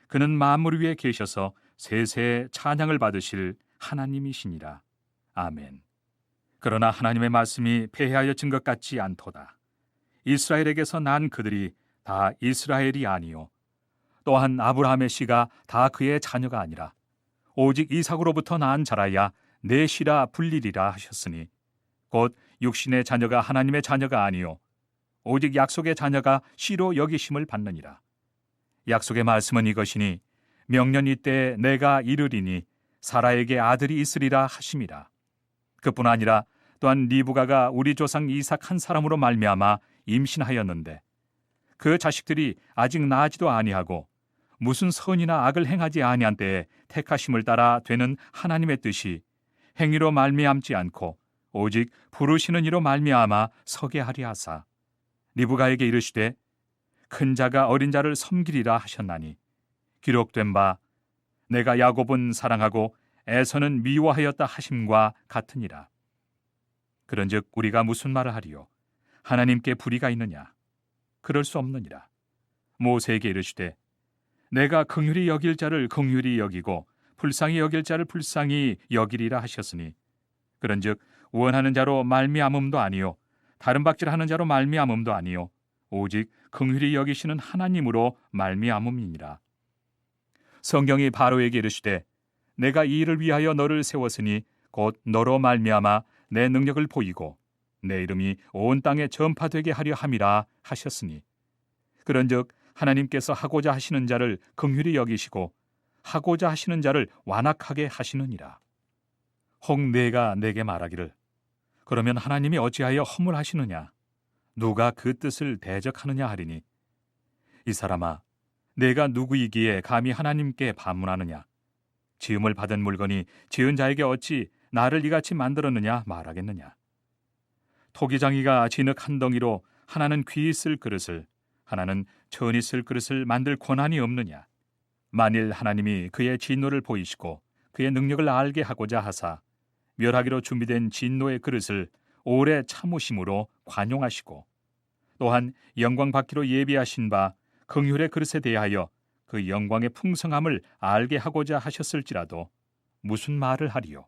그는 만물 위에 계셔서 세세 찬양을 받으실 하나님이시니라. 아멘. 그러나 하나님의 말씀이 패하여진 것 같지 않도다. 이스라엘에게서 난 그들이 다 이스라엘이 아니요 또한 아브라함의 씨가 다 그의 자녀가 아니라 오직 이삭으로부터 난 자라야 내 씨라 불리리라 하셨으니, 곧 육신의 자녀가 하나님의 자녀가 아니요 오직 약속의 자녀가 씨로 여기심을 받느니라. 약속의 말씀은 이것이니, 명년 이때에 내가 이르리니 사라에게 아들이 있으리라 하심이라. 그뿐 아니라 또한 리브가가 우리 조상 이삭 한 사람으로 말미암아 임신하였는데, 그 자식들이 아직 나지도 아니하고 무슨 선이나 악을 행하지 아니한 때에 택하심을 따라 되는 하나님의 뜻이 행위로 말미암지 않고 오직 부르시는 이로 말미암아 서게 하리 하사, 리브가에게 이르시되 큰 자가 어린 자를 섬기리라 하셨나니, 기록된 바 내가 야곱은 사랑하고 에서는 미워하였다 하심과 같으니라. 그런즉 우리가 무슨 말을 하리요? 하나님께 불의가 있느냐? 그럴 수 없느니라. 모세에게 이르시되 내가 긍휼히 여길 자를 긍휼히 여기고 불쌍히 여길 자를 불쌍히 여기리라 하셨으니, 그런즉 원하는 자로 말미암음도 아니요 다른 박질하는 자로 말미암음도 아니요 오직 긍휼히 여기시는 하나님으로 말미암음이니라. 성경이 바로에게 이르시되 내가 이 일을 위하여 너를 세웠으니 곧 너로 말미암아 내 능력을 보이고 내 이름이 온 땅에 전파되게 하려 함이라 하셨으니, 그런즉 하나님께서 하고자 하시는 자를 긍휼히 여기시고 하고자 하시는 자를 완악하게 하시느니라. 혹 내가 내게 말하기를 그러면 하나님이 어찌하여 허물하시느냐? 누가 그 뜻을 대적하느냐 하리니, 이 사람아, 내가 누구이기에 감히 하나님께 반문하느냐? 지음을 받은 물건이 지은 자에게 어찌 나를 이같이 만들었느냐 말하겠느냐? 토기장이가 진흙 한 덩이로 하나는 귀 있을 그릇을 하나는 천 있을 그릇을 만들 권한이 없느냐? 만일 하나님이 그의 진노를 보이시고 그의 능력을 알게 하고자 하사 멸하기로 준비된 진노의 그릇을 오래 참으심으로 관용하시고, 또한 영광 받기로 예비하신 바 긍휼의 그릇에 대하여 그 영광의 풍성함을 알게 하고자 하셨을지라도 무슨 말을 하리요?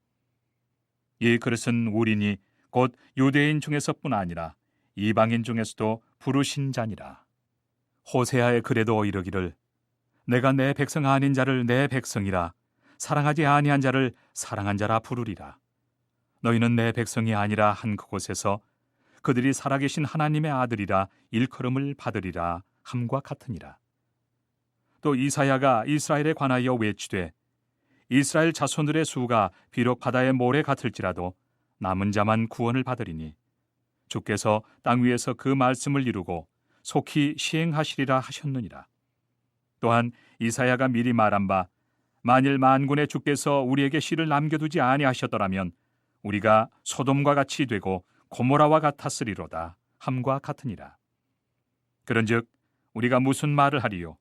이 그릇은 우리니 곧 유대인 중에서뿐 아니라 이방인 중에서도 부르신 자니라. 호세아의 글에도 이르기를 내가 내 백성 아닌 자를 내 백성이라, 사랑하지 아니한 자를 사랑한 자라 부르리라. 너희는 내 백성이 아니라 한 그곳에서 그들이 살아계신 하나님의 아들이라 일컬음을 받으리라 함과 같으니라. 또 이사야가 이스라엘에 관하여 외치되 이스라엘 자손들의 수가 비록 바다의 모래 같을지라도 남은 자만 구원을 받으리니, 주께서 땅 위에서 그 말씀을 이루고 속히 시행하시리라 하셨느니라. 또한 이사야가 미리 말한 바 만일 만군의 주께서 우리에게 씨를 남겨두지 아니하셨더라면 우리가 소돔과 같이 되고 고모라와 같았으리로다 함과 같으니라. 그런즉 우리가 무슨 말을 하리요?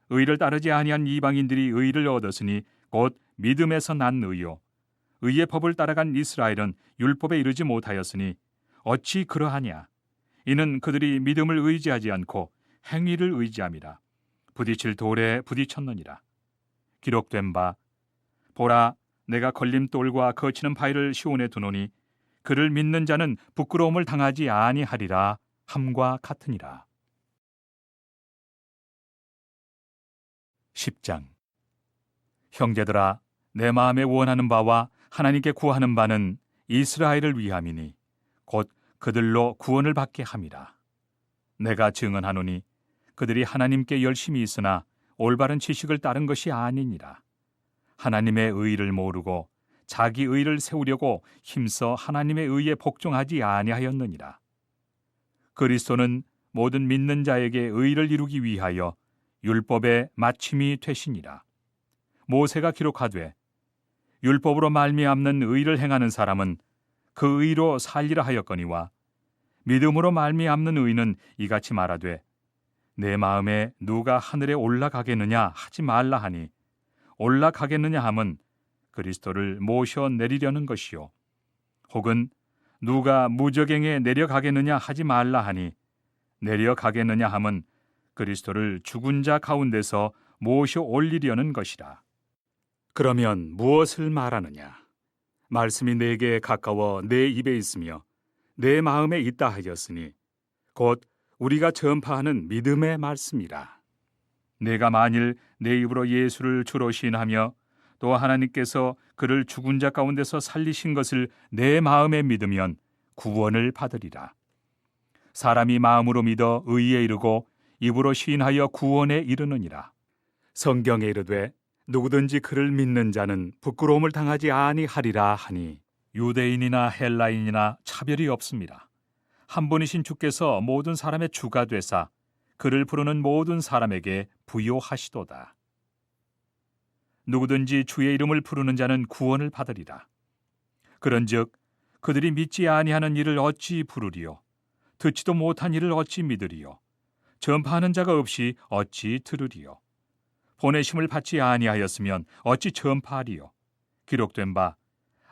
의를 따르지 아니한 이방인들이 의를 얻었으니 곧 믿음에서 난 의요, 의의 법을 따라간 이스라엘은 율법에 이르지 못하였으니 어찌 그러하냐? 이는 그들이 믿음을 의지하지 않고 행위를 의지함이라. 부딪힐 돌에 부딪혔느니라. 기록된 바 보라, 내가 걸림돌과 거치는 바위를 시온에 두노니 그를 믿는 자는 부끄러움을 당하지 아니하리라 함과 같으니라. 10장. 형제들아, 내 마음에 원하는 바와 하나님께 구하는 바는 이스라엘을 위함이니 곧 그들로 구원을 받게 함이라. 내가 증언하노니 그들이 하나님께 열심히 있으나 올바른 지식을 따른 것이 아니니라. 하나님의 의를 모르고 자기 의를 세우려고 힘써 하나님의 의에 복종하지 아니하였느니라. 그리스도는 모든 믿는 자에게 의를 이루기 위하여 율법의 마침이 되시니라. 모세가 기록하되 율법으로 말미암는 의를 행하는 사람은 그 의로 살리라 하였거니와 믿음으로 말미암는 의는 이같이 말하되 내 마음에 누가 하늘에 올라가겠느냐 하지 말라 하니 올라가겠느냐 함은 그리스도를 모셔 내리려는 것이요 혹은 누가 무저갱에 내려가겠느냐 하지 말라 하니 내려가겠느냐 함은 그리스도를 죽은 자 가운데서 모셔 올리려는 것이라. 그러면 무엇을 말하느냐? 말씀이 내게 가까워 내 입에 있으며 내 마음에 있다 하였으니 곧 우리가 전파하는 믿음의 말씀이라. 내가 만일 내 입으로 예수를 주로 시인하며 또 하나님께서 그를 죽은 자 가운데서 살리신 것을 내 마음에 믿으면 구원을 받으리라. 사람이 마음으로 믿어 의에 이르고 입으로 시인하여 구원에 이르느니라. 성경에 이르되 누구든지 그를 믿는 자는 부끄러움을 당하지 아니하리라 하니 유대인이나 헬라인이나 차별이 없습니다. 한 분이신 주께서 모든 사람의 주가 되사 그를 부르는 모든 사람에게 부요하시도다. 누구든지 주의 이름을 부르는 자는 구원을 받으리라. 그런즉 그들이 믿지 아니하는 일을 어찌 부르리요? 듣지도 못한 일을 어찌 믿으리요? 전파하는 자가 없이 어찌 들으리요? 보내심을 받지 아니하였으면 어찌 전파하리요? 기록된 바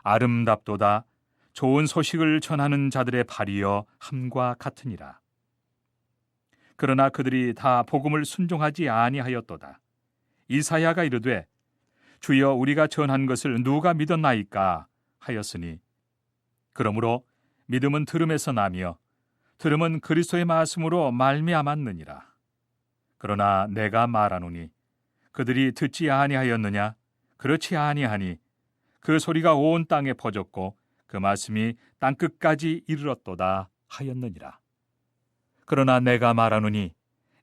아름답도다 좋은 소식을 전하는 자들의 발이여 함과 같으니라. 그러나 그들이 다 복음을 순종하지 아니하였도다. 이사야가 이르되 주여 우리가 전한 것을 누가 믿었나이까 하였으니 그러므로 믿음은 들음에서 나며 들음은 그리스도의 말씀으로 말미암았느니라. 그러나 내가 말하노니 그들이 듣지 아니하였느냐? 그렇지 아니하니 그 소리가 온 땅에 퍼졌고 그 말씀이 땅끝까지 이르렀도다 하였느니라. 그러나 내가 말하노니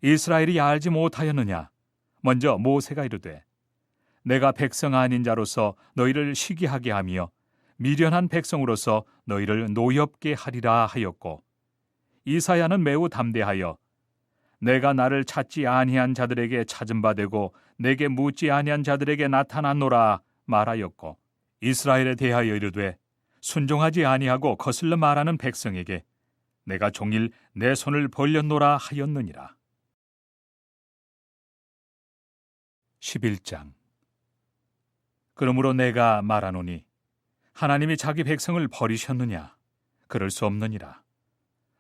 이스라엘이 알지 못하였느냐? 먼저 모세가 이르되 내가 백성 아닌 자로서 너희를 시기하게 하며 미련한 백성으로서 너희를 노엽게 하리라 하였고 이사야는 매우 담대하여 내가 나를 찾지 아니한 자들에게 찾은 바 되고 내게 묻지 아니한 자들에게 나타났노라 말하였고 이스라엘에 대하여 이르되 순종하지 아니하고 거슬러 말하는 백성에게 내가 종일 내 손을 벌렸노라 하였느니라. 11장. 그러므로 내가 말하노니 하나님이 자기 백성을 버리셨느냐? 그럴 수 없느니라.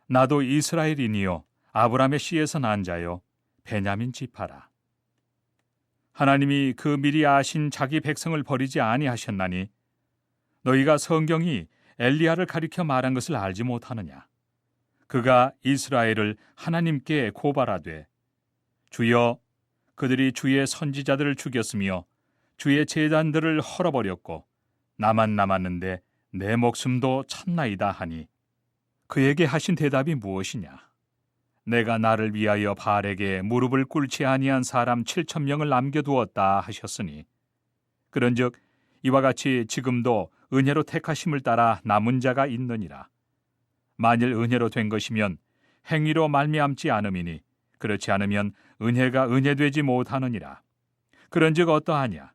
나도 이스라엘이니요 아브라함의 씨에서 난 자요 베냐민 지파라. 하나님이 그 미리 아신 자기 백성을 버리지 아니하셨나니 너희가 성경이 엘리야를 가리켜 말한 것을 알지 못하느냐? 그가 이스라엘을 하나님께 고발하되 주여 그들이 주의 선지자들을 죽였으며 주의 제단들을 헐어버렸고 나만 남았는데 내 목숨도 쳤나이다 하니 그에게 하신 대답이 무엇이냐? 내가 나를 위하여 바알에게 무릎을 꿇지 아니한 사람 7,000명을 남겨두었다 하셨으니 그런즉 이와 같이 지금도 은혜로 택하심을 따라 남은 자가 있느니라. 만일 은혜로 된 것이면 행위로 말미암지 않음이니 그렇지 않으면 은혜가 은혜되지 못하느니라. 그런즉 어떠하냐?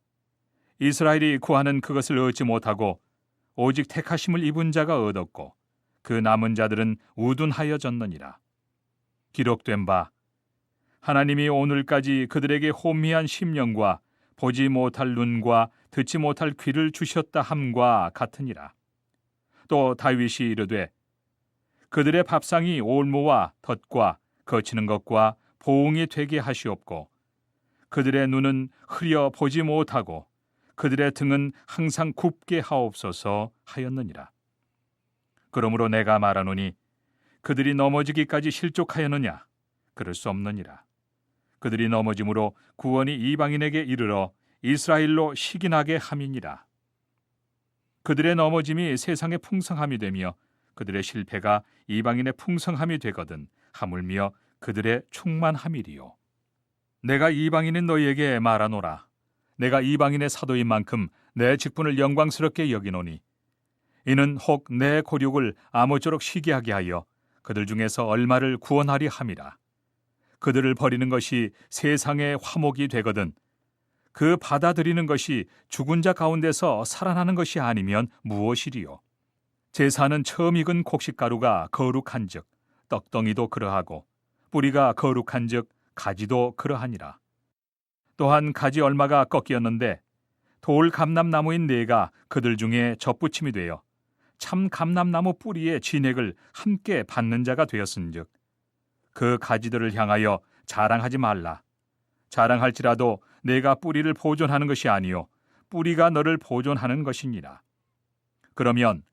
이스라엘이 구하는 그것을 얻지 못하고 오직 택하심을 입은 자가 얻었고 그 남은 자들은 우둔하여졌느니라. 기록된 바 하나님이 오늘까지 그들에게 혼미한 심령과 보지 못할 눈과 듣지 못할 귀를 주셨다 함과 같으니라. 또 다윗이 이르되 그들의 밥상이 올무와 덫과 거치는 것과 보응이 되게 하시옵고 그들의 눈은 흐려 보지 못하고 그들의 등은 항상 굽게 하옵소서 하였느니라. 그러므로 내가 말하노니 그들이 넘어지기까지 실족하였느냐? 그럴 수 없느니라. 그들이 넘어짐으로 구원이 이방인에게 이르러 이스라엘로 식인하게 함이니라. 그들의 넘어짐이 세상의 풍성함이 되며 그들의 실패가 이방인의 풍성함이 되거든 하물며 그들의 충만함이리요. 내가 이방인인 너희에게 말하노라. 내가 이방인의 사도인 만큼 내 직분을 영광스럽게 여기노니 이는 혹 내 고륙을 아무쪼록 시기하게 하여 그들 중에서 얼마를 구원하리 함이라. 그들을 버리는 것이 세상의 화목이 되거든 그 받아들이는 것이 죽은 자 가운데서 살아나는 것이 아니면 무엇이리요. 제사는 처음 익은 곡식가루가 거룩한즉 떡덩이도 그러하고 뿌리가 거룩한즉 가지도 그러하니라. 또한 가지 얼마가 꺾이었는데 돌 감람나무인 네가 그들 중에 접붙임이 되어 참 감람나무 뿌리의 진액을 함께 받는 자가 되었은즉 그 가지들을 향하여 자랑하지 말라. 자랑할지라도 내가 뿌리를 보존하는 것이 아니요 뿌리가 너를 보존하는 것이니라. 그러면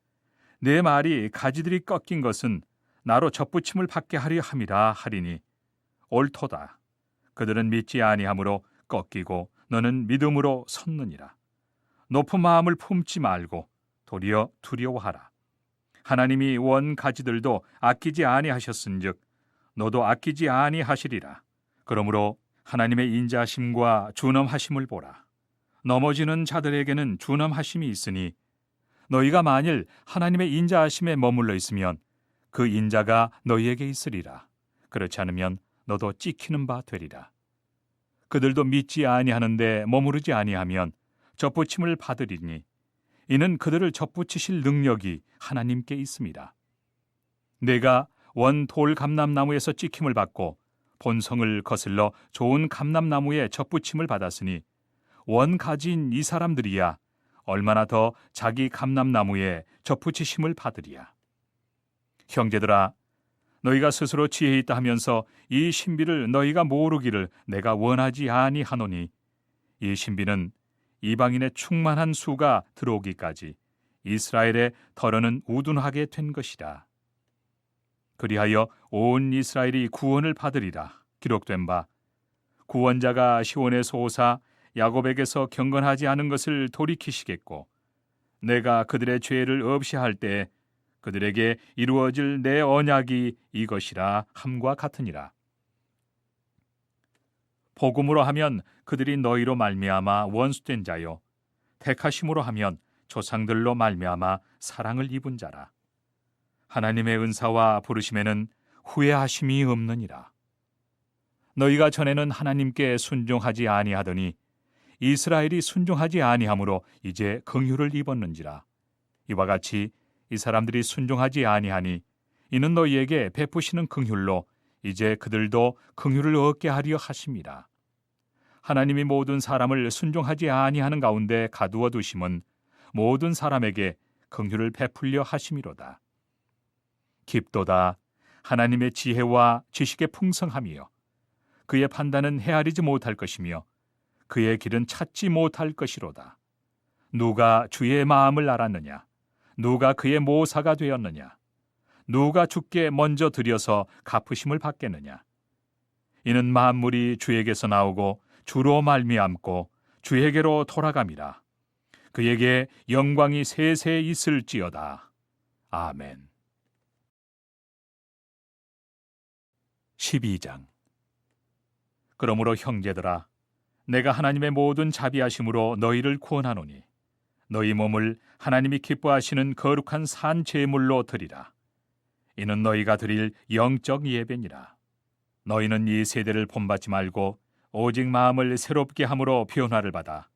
내 말이 가지들이 꺾인 것은 나로 접붙임을 받게 하려 함이라 하리니 옳도다. 그들은 믿지 아니하므로 꺾이고 너는 믿음으로 섰느니라. 높은 마음을 품지 말고 도리어 두려워하라. 하나님이 원 가지들도 아끼지 아니하셨은즉 너도 아끼지 아니하시리라. 그러므로 하나님의 인자하심과 준엄하심을 보라. 넘어지는 자들에게는 준엄하심이 있으니 너희가 만일 하나님의 인자하심에 머물러 있으면 그 인자가 너희에게 있으리라. 그렇지 않으면 너도 찍히는 바 되리라. 그들도 믿지 아니하는데 머무르지 아니하면 접붙임을 받으리니 이는 그들을 접붙이실 능력이 하나님께 있습니다. 내가 원 돌 감람나무에서 찍힘을 받고 본성을 거슬러 좋은 감람나무에 접붙임을 받았으니 원 가지인 이 사람들이야 얼마나 더 자기 감람나무에 접붙이심을 받으리야. 형제들아, 너희가 스스로 지혜 있다 하면서 이 신비를 너희가 모르기를 내가 원하지 아니하노니 이 신비는 이방인의 충만한 수가 들어오기까지 이스라엘의 덜어는 우둔하게 된 것이라. 그리하여 온 이스라엘이 구원을 받으리라. 기록된 바 구원자가 시온에서 오사 야곱에게서 경건하지 않은 것을 돌이키시겠고 내가 그들의 죄를 없이할 때 그들에게 이루어질 내 언약이 이것이라 함과 같으니라. 복음으로 하면 그들이 너희로 말미암아 원수된 자요 택하심으로 하면 조상들로 말미암아 사랑을 입은 자라. 하나님의 은사와 부르심에는 후회하심이 없느니라. 너희가 전에는 하나님께 순종하지 아니하더니 이스라엘이 순종하지 아니하므로 이제 긍휼을 입었는지라. 이와 같이 이 사람들이 순종하지 아니하니 이는 너희에게 베푸시는 긍휼로 이제 그들도 긍휼을 얻게 하려 하심이라. 하나님이 모든 사람을 순종하지 아니하는 가운데 가두어 두심은 모든 사람에게 긍휼을 베풀려 하심이로다. 깊도다. 하나님의 지혜와 지식의 풍성함이요 그의 판단은 헤아리지 못할 것이며 그의 길은 찾지 못할 것이로다. 누가 주의 마음을 알았느냐? 누가 그의 모사가 되었느냐? 누가 주께 먼저 드려서 갚으심을 받겠느냐? 이는 만물이 주에게서 나오고 주로 말미암고 주에게로 돌아감이라. 그에게 영광이 세세 있을지어다. 아멘. 12장. 그러므로 형제들아, 내가 하나님의 모든 자비하심으로 너희를 구원하노니 너희 몸을 하나님이 기뻐하시는 거룩한 산 제물로 드리라. 이는 너희가 드릴 영적 예배니라. 너희는 이 세대를 본받지 말고 오직 마음을 새롭게 함으로 변화를 받아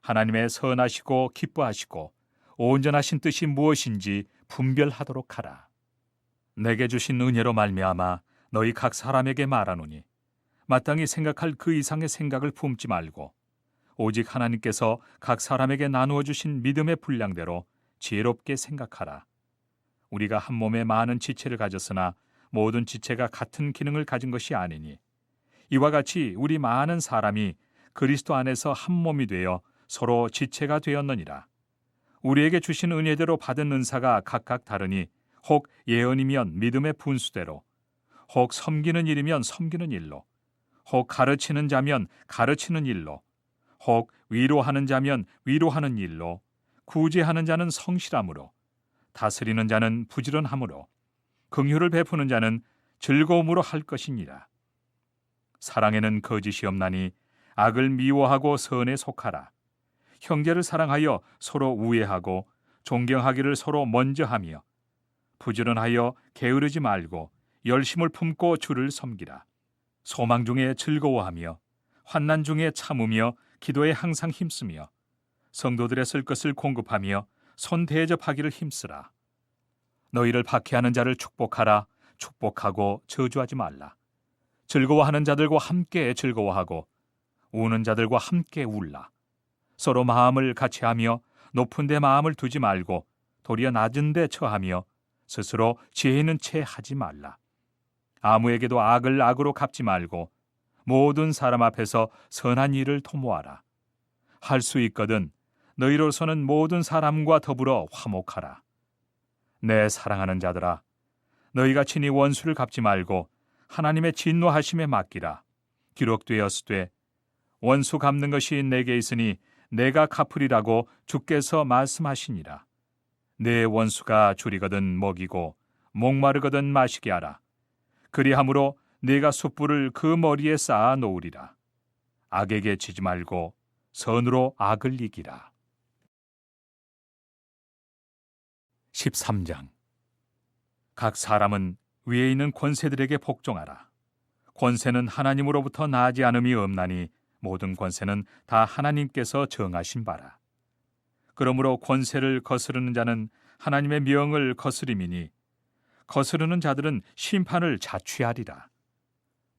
하나님의 선하시고 기뻐하시고 온전하신 뜻이 무엇인지 분별하도록 하라. 내게 주신 은혜로 말미암아 너희 각 사람에게 말하노니 마땅히 생각할 그 이상의 생각을 품지 말고 오직 하나님께서 각 사람에게 나누어 주신 믿음의 분량대로 지혜롭게 생각하라. 우리가 한 몸에 많은 지체를 가졌으나 모든 지체가 같은 기능을 가진 것이 아니니 이와 같이 우리 많은 사람이 그리스도 안에서 한 몸이 되어 서로 지체가 되었느니라. 우리에게 주신 은혜대로 받은 은사가 각각 다르니 혹 예언이면 믿음의 분수대로, 혹 섬기는 일이면 섬기는 일로, 혹 가르치는 자면 가르치는 일로, 혹 위로하는 자면 위로하는 일로, 구제하는 자는 성실함으로, 다스리는 자는 부지런함으로, 긍휼을 베푸는 자는 즐거움으로 할 것이니라. 사랑에는 거짓이 없나니 악을 미워하고 선에 속하라. 형제를 사랑하여 서로 우애하고 존경하기를 서로 먼저 하며, 부지런하여 게으르지 말고 열심을 품고 주를 섬기라. 소망 중에 즐거워하며 환난 중에 참으며 기도에 항상 힘쓰며 성도들의 쓸 것을 공급하며 손 대접하기를 힘쓰라. 너희를 박해하는 자를 축복하라. 축복하고 저주하지 말라. 즐거워하는 자들과 함께 즐거워하고 우는 자들과 함께 울라. 서로 마음을 같이하며 높은 데 마음을 두지 말고 도리어 낮은 데 처하며 스스로 지혜 있는 채 하지 말라. 아무에게도 악을 악으로 갚지 말고 모든 사람 앞에서 선한 일을 도모하라. 할 수 있거든 너희로서는 모든 사람과 더불어 화목하라. 내 사랑하는 자들아, 너희가 친히 원수를 갚지 말고 하나님의 진노하심에 맡기라. 기록되었으되 원수 갚는 것이 내게 있으니 내가 갚으리라고 주께서 말씀하시니라. 내 원수가 줄이거든 먹이고 목마르거든 마시게 하라. 그리함으로 네가 숯불을 그 머리에 쌓아 놓으리라. 악에게 지지 말고 선으로 악을 이기라. 13장. 각 사람은 위에 있는 권세들에게 복종하라. 권세는 하나님으로부터 나지 않음이 없나니 모든 권세는 다 하나님께서 정하신 바라. 그러므로 권세를 거스르는 자는 하나님의 명을 거스림이니 거스르는 자들은 심판을 자취하리라.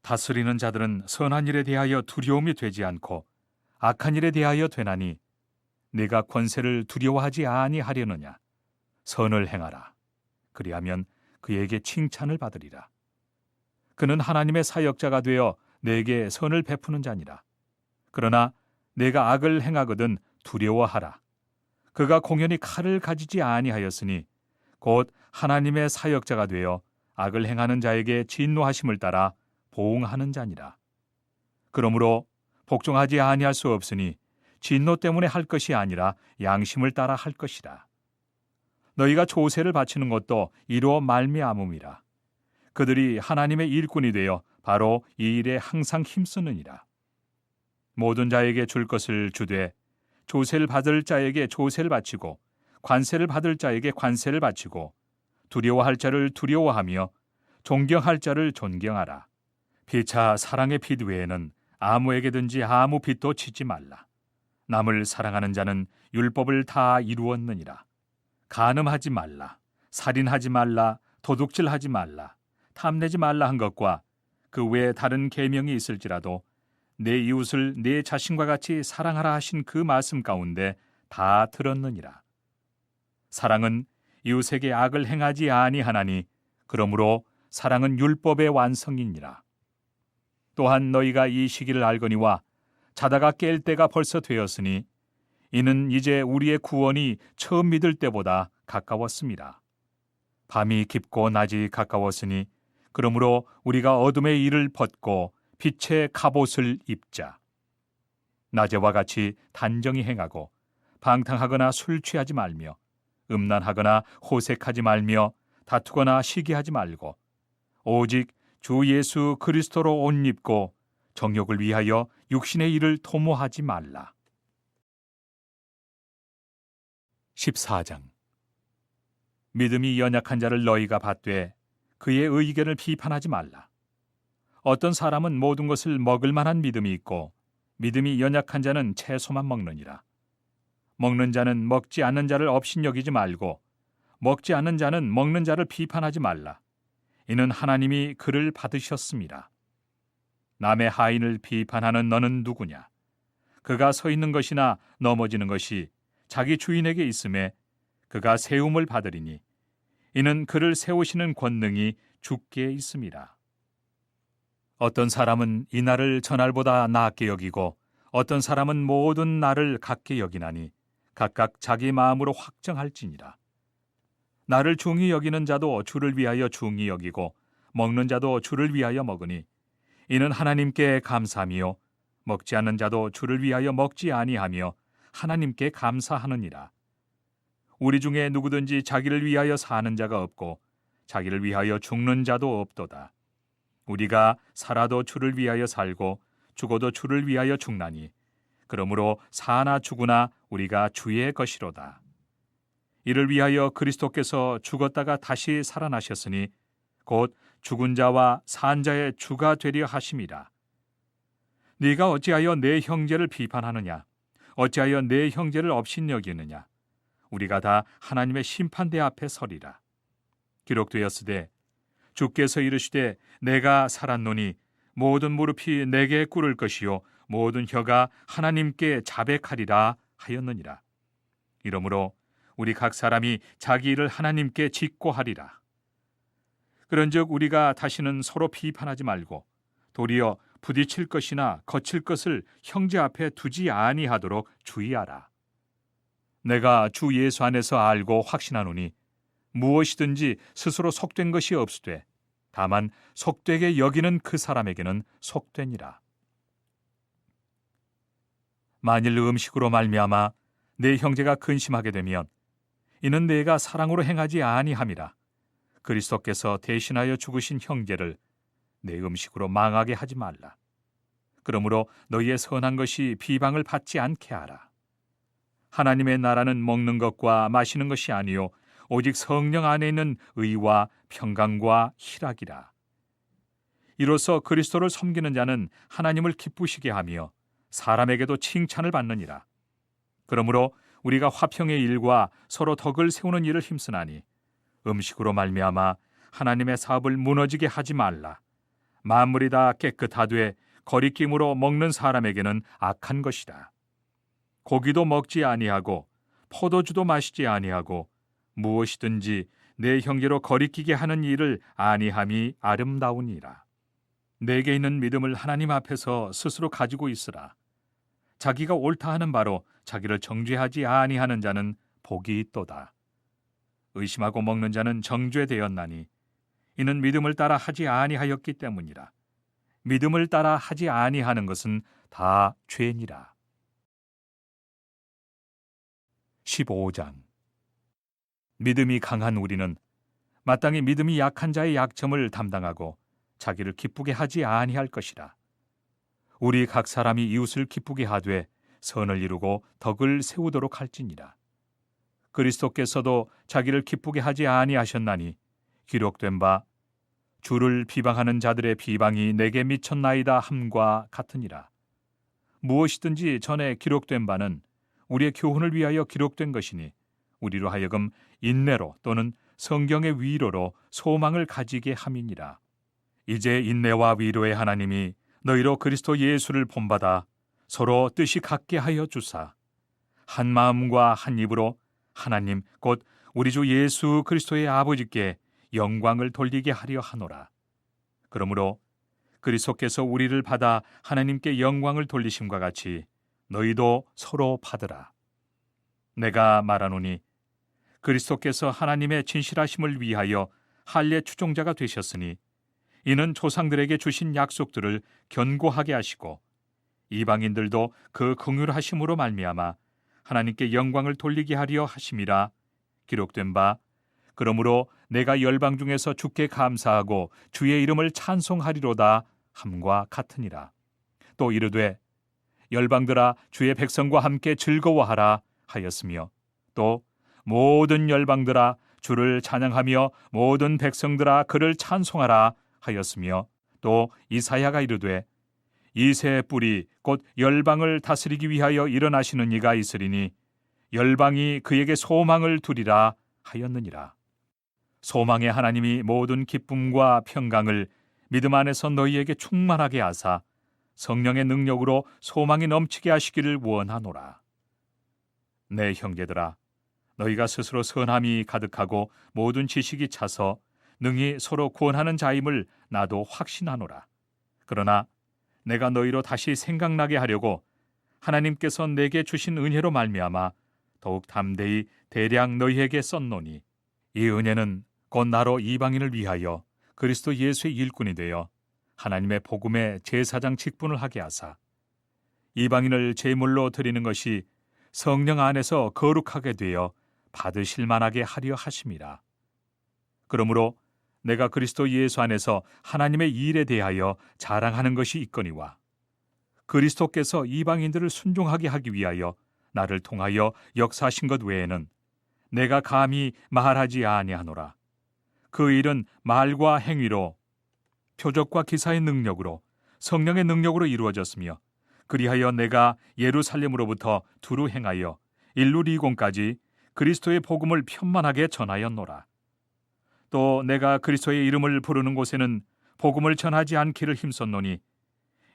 다스리는 자들은 선한 일에 대하여 두려움이 되지 않고 악한 일에 대하여 되나니 네가 권세를 두려워하지 아니하려느냐. 선을 행하라. 그리하면 그에게 칭찬을 받으리라. 그는 하나님의 사역자가 되어 내게 선을 베푸는 자니라. 그러나 내가 악을 행하거든 두려워하라. 그가 공연히 칼을 가지지 아니하였으니 곧 하나님의 사역자가 되어 악을 행하는 자에게 진노하심을 따라 보응하는 자니라. 그러므로 복종하지 아니할 수 없으니 진노 때문에 할 것이 아니라 양심을 따라 할 것이라. 너희가 조세를 바치는 것도 이로 말미암음이라. 그들이 하나님의 일꾼이 되어 바로 이 일에 항상 힘쓰느니라. 모든 자에게 줄 것을 주되 조세를 받을 자에게 조세를 바치고 관세를 받을 자에게 관세를 바치고 두려워할 자를 두려워하며 존경할 자를 존경하라. 피차 사랑의 빚 외에는 아무에게든지 아무 빚도 지지 말라. 남을 사랑하는 자는 율법을 다 이루었느니라. 간음하지 말라, 살인하지 말라, 도둑질하지 말라, 탐내지 말라 한 것과 그 외에 다른 계명이 있을지라도 내 이웃을 내 자신과 같이 사랑하라 하신 그 말씀 가운데 다 들었느니라. 사랑은 이웃에게 악을 행하지 아니하나니 그러므로 사랑은 율법의 완성이니라. 또한 너희가 이 시기를 알거니와 자다가 깰 때가 벌써 되었으니 이는 이제 우리의 구원이 처음 믿을 때보다 가까웠습니다. 밤이 깊고 낮이 가까웠으니 그러므로 우리가 어둠의 일을 벗고 빛의 갑옷을 입자. 낮에와 같이 단정히 행하고 방탕하거나 술 취하지 말며 음란하거나 호색하지 말며 다투거나 시기하지 말고 오직 주 예수 그리스도로 옷 입고 정욕을 위하여 육신의 일을 도모하지 말라. 14장. 믿음이 연약한 자를 너희가 받되 그의 의견을 비판하지 말라. 어떤 사람은 모든 것을 먹을 만한 믿음이 있고 믿음이 연약한 자는 채소만 먹느니라. 먹는 자는 먹지 않는 자를 업신여기지 말고 먹지 않는 자는 먹는 자를 비판하지 말라. 이는 하나님이 그를 받으셨습니다. 남의 하인을 비판하는 너는 누구냐? 그가 서 있는 것이나 넘어지는 것이 자기 주인에게 있음에 그가 세움을 받으리니 이는 그를 세우시는 권능이 주께 있음이라. 어떤 사람은 이 날을 저날보다 낮게 여기고 어떤 사람은 모든 날을 같게 여기나니 각각 자기 마음으로 확정할지니라. 나를 중히 여기는 자도 주를 위하여 중히 여기고 먹는 자도 주를 위하여 먹으니 이는 하나님께 감사하며 먹지 않는 자도 주를 위하여 먹지 아니하며 하나님께 감사하느니라. 우리 중에 누구든지 자기를 위하여 사는 자가 없고 자기를 위하여 죽는 자도 없도다. 우리가 살아도 주를 위하여 살고 죽어도 주를 위하여 죽나니 그러므로 사나 죽으나 우리가 주의 것이로다. 이를 위하여 그리스도께서 죽었다가 다시 살아나셨으니 곧 죽은 자와 산 자의 주가 되려 하심이라. 네가 어찌하여 내 형제를 비판하느냐? 어찌하여 내 형제를 업신여기느냐? 우리가 다 하나님의 심판대 앞에 서리라. 기록되었으되 주께서 이르시되 내가 살았노니 모든 무릎이 내게 꿇을 것이요 모든 혀가 하나님께 자백하리라 하였느니라. 이러므로 우리 각 사람이 자기 일을 하나님께 직고하리라. 그런즉 우리가 다시는 서로 비판하지 말고 도리어 부딪힐 것이나 거칠 것을 형제 앞에 두지 아니하도록 주의하라. 내가 주 예수 안에서 알고 확신하노니 무엇이든지 스스로 속된 것이 없으되 다만 속되게 여기는 그 사람에게는 속되니라. 만일 음식으로 말미암아 내 형제가 근심하게 되면 이는 내가 사랑으로 행하지 아니함이라. 그리스도께서 대신하여 죽으신 형제를 내 음식으로 망하게 하지 말라. 그러므로 너희의 선한 것이 비방을 받지 않게 하라. 하나님의 나라는 먹는 것과 마시는 것이 아니요 오직 성령 안에 있는 의와 평강과 희락이라. 이로써 그리스도를 섬기는 자는 하나님을 기쁘시게 하며 사람에게도 칭찬을 받느니라. 그러므로 우리가 화평의 일과 서로 덕을 세우는 일을 힘쓰나니 음식으로 말미암아 하나님의 사업을 무너지게 하지 말라. 만물이 다 깨끗하되 거리낌으로 먹는 사람에게는 악한 것이다. 고기도 먹지 아니하고 포도주도 마시지 아니하고 무엇이든지 내 형제로 거리끼게 하는 일을 아니함이 아름다우니라. 내게 있는 믿음을 하나님 앞에서 스스로 가지고 있으라. 자기가 옳다 하는 바로 자기를 정죄하지 아니하는 자는 복이 있도다. 의심하고 먹는 자는 정죄되었나니 이는 믿음을 따라 하지 아니하였기 때문이라. 믿음을 따라 하지 아니하는 것은 다 죄니라. 15장. 믿음이 강한 우리는 마땅히 믿음이 약한 자의 약점을 담당하고 자기를 기쁘게 하지 아니할 것이라. 우리 각 사람이 이웃을 기쁘게 하되 선을 이루고 덕을 세우도록 할지니라. 그리스도께서도 자기를 기쁘게 하지 아니하셨나니 기록된 바 주를 비방하는 자들의 비방이 내게 미쳤나이다 함과 같으니라. 무엇이든지 전에 기록된 바는 우리의 교훈을 위하여 기록된 것이니 우리로 하여금 인내로 또는 성경의 위로로 소망을 가지게 함이니라. 이제 인내와 위로의 하나님이 너희로 그리스도 예수를 본받아 서로 뜻이 같게 하여 주사 한 마음과 한 입으로 하나님 곧 우리 주 예수 그리스도의 아버지께 영광을 돌리게 하려 하노라. 그러므로 그리스도께서 우리를 받아 하나님께 영광을 돌리심과 같이 너희도 서로 받으라. 내가 말하노니 그리스도께서 하나님의 진실하심을 위하여 할례 추종자가 되셨으니 이는 조상들에게 주신 약속들을 견고하게 하시고 이방인들도 그 긍휼하심으로 말미암아 하나님께 영광을 돌리게 하려 하심이라. 기록된 바 그러므로 내가 열방 중에서 주께 감사하고 주의 이름을 찬송하리로다 함과 같으니라. 또 이르되 열방들아 주의 백성과 함께 즐거워하라 하였으며 또 모든 열방들아 주를 찬양하며 모든 백성들아 그를 찬송하라 하였으며 또 이사야가 이르되 이새의 뿔이 곧 열방을 다스리기 위하여 일어나시는 이가 있으리니 열방이 그에게 소망을 두리라 하였느니라. 소망의 하나님이 모든 기쁨과 평강을 믿음 안에서 너희에게 충만하게 하사 성령의 능력으로 소망이 넘치게 하시기를 원하노라. 내 형제들아 너희가 스스로 선함이 가득하고 모든 지식이 차서 능히 서로 구원하는 자임을 나도 확신하노라. 그러나 내가 너희로 다시 생각나게 하려고 하나님께서 내게 주신 은혜로 말미암아 더욱 담대히 대량 너희에게 썼노니 이 은혜는 곧 나로 이방인을 위하여 그리스도 예수의 일꾼이 되어 하나님의 복음의 제사장 직분을 하게 하사 이방인을 제물로 드리는 것이 성령 안에서 거룩하게 되어 받으실 만하게 하려 하심이라. 그러므로 내가 그리스도 예수 안에서 하나님의 일에 대하여 자랑하는 것이 있거니와 그리스도께서 이방인들을 순종하게 하기 위하여 나를 통하여 역사하신 것 외에는 내가 감히 말하지 아니하노라. 그 일은 말과 행위로, 표적과 기사의 능력으로, 성령의 능력으로 이루어졌으며 그리하여 내가 예루살렘으로부터 두루 행하여 일루리곤까지 그리스도의 복음을 편만하게 전하였노라. 또 내가 그리스도의 이름을 부르는 곳에는 복음을 전하지 않기를 힘썼노니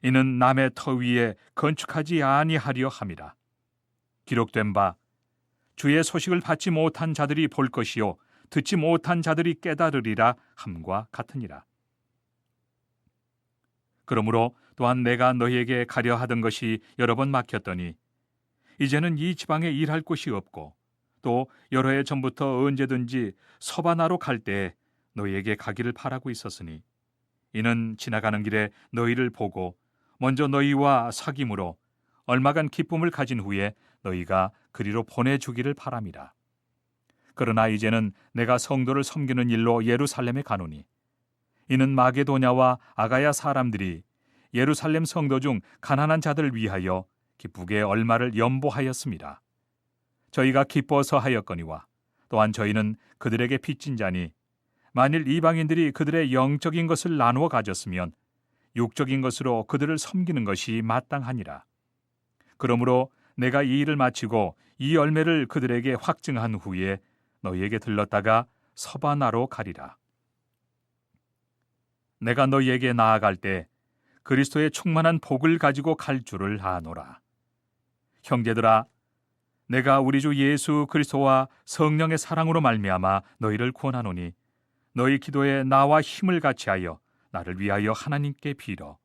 이는 남의 터 위에 건축하지 아니하려 함이라. 기록된 바 주의 소식을 받지 못한 자들이 볼 것이요 듣지 못한 자들이 깨달으리라 함과 같으니라. 그러므로 또한 내가 너희에게 가려 하던 것이 여러 번 막혔더니 이제는 이 지방에 일할 곳이 없고 또 여러 해 전부터 언제든지 서바나로 갈 때에 너희에게 가기를 바라고 있었으니 이는 지나가는 길에 너희를 보고 먼저 너희와 사귐으로 얼마간 기쁨을 가진 후에 너희가 그리로 보내주기를 바람이라. 그러나 이제는 내가 성도를 섬기는 일로 예루살렘에 가노니 이는 마게도냐와 아가야 사람들이 예루살렘 성도 중 가난한 자들을 위하여 기쁘게 얼마를 연보하였습니다. 저희가 기뻐서 하였거니와 또한 저희는 그들에게 빚진 자니 만일 이방인들이 그들의 영적인 것을 나누어 가졌으면 육적인 것으로 그들을 섬기는 것이 마땅하니라. 그러므로 내가 이 일을 마치고 이 열매를 그들에게 확증한 후에 너희에게 들렀다가 서바나로 가리라. 내가 너희에게 나아갈 때 그리스도의 충만한 복을 가지고 갈 줄을 아노라. 형제들아, 내가 우리 주 예수 그리스도와 성령의 사랑으로 말미암아 너희를 권하노니 너희 기도에 나와 힘을 같이하여 나를 위하여 하나님께 빌어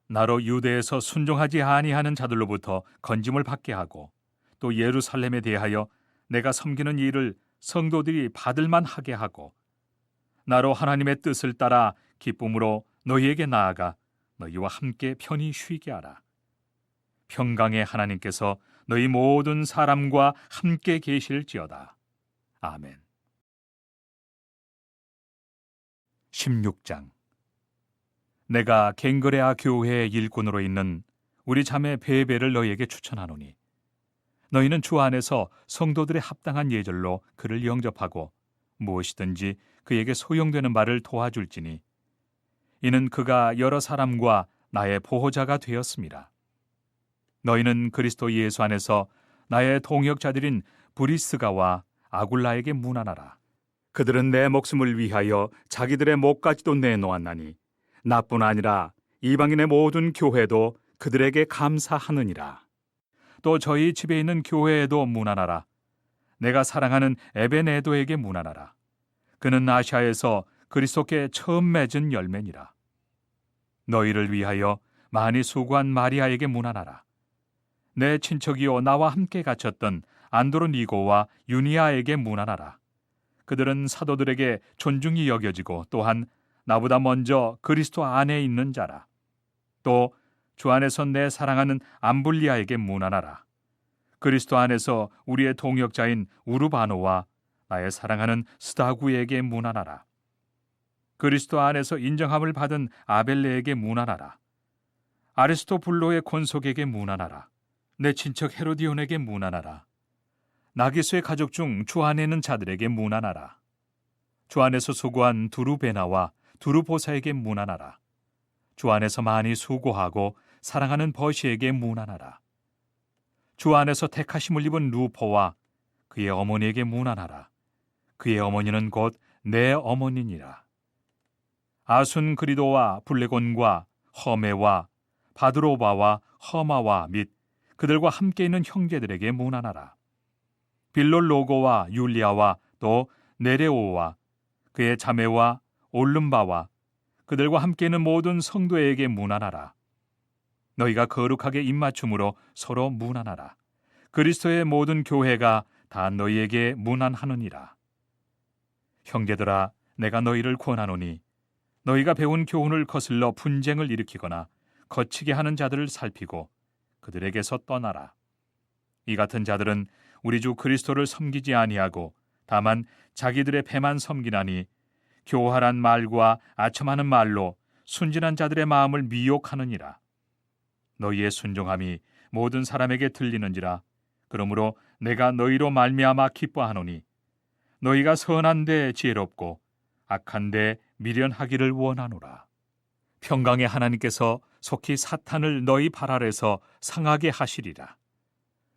나로 유대에서 순종하지 아니하는 자들로부터 건짐을 받게 하고 또 예루살렘에 대하여 내가 섬기는 일을 성도들이 받을만 하게 하고 나로 하나님의 뜻을 따라 기쁨으로 너희에게 나아가 너희와 함께 편히 쉬게 하라. 평강의 하나님께서 너희 모든 사람과 함께 계실지어다. 아멘. 16장. 내가 갱그레아 교회의 일꾼으로 있는 우리 자매 베베를 너희에게 추천하노니 너희는 주 안에서 성도들의 합당한 예절로 그를 영접하고 무엇이든지 그에게 소용되는 바를 도와줄지니 이는 그가 여러 사람과 나의 보호자가 되었습니다. 너희는 그리스도 예수 안에서 나의 동역자들인 브리스가와 아굴라에게 문안하라. 그들은 내 목숨을 위하여 자기들의 목까지도 내놓았나니 나뿐 아니라 이방인의 모든 교회도 그들에게 감사하느니라. 또 저희 집에 있는 교회에도 문안하라. 내가 사랑하는 에베네도에게 문안하라. 그는 아시아에서 그리스도께 처음 맺은 열매니라. 너희를 위하여 많이 수고한 마리아에게 문안하라. 내 친척이요 나와 함께 갇혔던 안드로니고와 유니아에게 문안하라. 그들은 사도들에게 존중이 여겨지고 또한 나보다 먼저 그리스도 안에 있는 자라. 또 주 안에서 내 사랑하는 암블리아에게 문안하라. 그리스도 안에서 우리의 동역자인 우르바노와 나의 사랑하는 스다구에게 문안하라. 그리스도 안에서 인정함을 받은 아벨레에게 문안하라. 아리스토블로의 권속에게 문안하라. 내 친척 헤로디온에게 문안하라. 나기수의 가족 중 주 안에 있는 자들에게 문안하라. 주 안에서 수고한 두루베나와 두루보사에게 문안하라. 주 안에서 많이 수고하고 사랑하는 버시에게 문안하라. 주 안에서 택하심을 입은 루포와 그의 어머니에게 문안하라. 그의 어머니는 곧 내 어머니니라. 아순 그리도와 블레곤과 허메와 바드로바와 허마와 및 그들과 함께 있는 형제들에게 문안하라. 빌롤로고와 율리아와 또 네레오와 그의 자매와 올름바와 그들과 함께 있는 모든 성도에게 문안하라. 너희가 거룩하게 입맞춤으로 서로 문안하라. 그리스도의 모든 교회가 다 너희에게 문안하느니라. 형제들아, 내가 너희를 권하노니 너희가 배운 교훈을 거슬러 분쟁을 일으키거나 거치게 하는 자들을 살피고 그들에게서 떠나라. 이 같은 자들은 우리 주 그리스도를 섬기지 아니하고 다만 자기들의 배만 섬기나니 교활한 말과 아첨하는 말로 순진한 자들의 마음을 미혹하느니라. 너희의 순종함이 모든 사람에게 들리는지라. 그러므로 내가 너희로 말미암아 기뻐하노니 너희가 선한데 지혜롭고 악한데 미련하기를 원하노라. 평강의 하나님께서 속히 사탄을 너희 발 아래서 상하게 하시리라.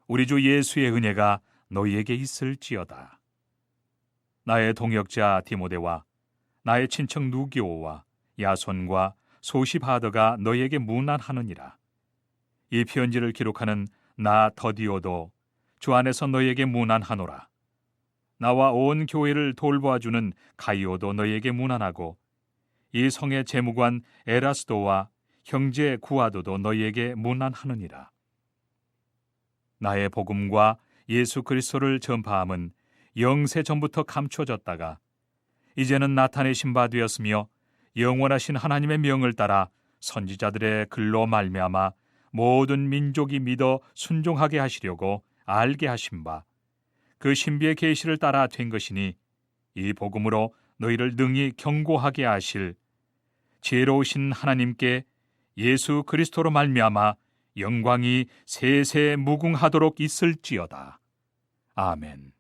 우리 주 예수의 은혜가 너희에게 있을지어다. 나의 동역자 디모데와 나의 친척 누기오와 야손과 소시바더가 너희에게 문안하느니라. 이 편지를 기록하는 나 더디오도 주 안에서 너희에게 문안하노라. 나와 온 교회를 돌보아주는 가이오도 너희에게 문안하고 이 성의 재무관 에라스도와 형제 구아도도 너희에게 문안하느니라. 나의 복음과 예수 그리스도를 전파함은 영세 전부터 감춰졌다가 이제는 나타내신 바 되었으며 영원하신 하나님의 명을 따라 선지자들의 글로 말미암아 모든 민족이 믿어 순종하게 하시려고 알게 하신 바 그 신비의 계시를 따라 된 것이니 이 복음으로 너희를 능히 경고하게 하실 지혜로우신 하나님께 예수 그리스도로 말미암아 영광이 세세 무궁하도록 있을지어다. 아멘.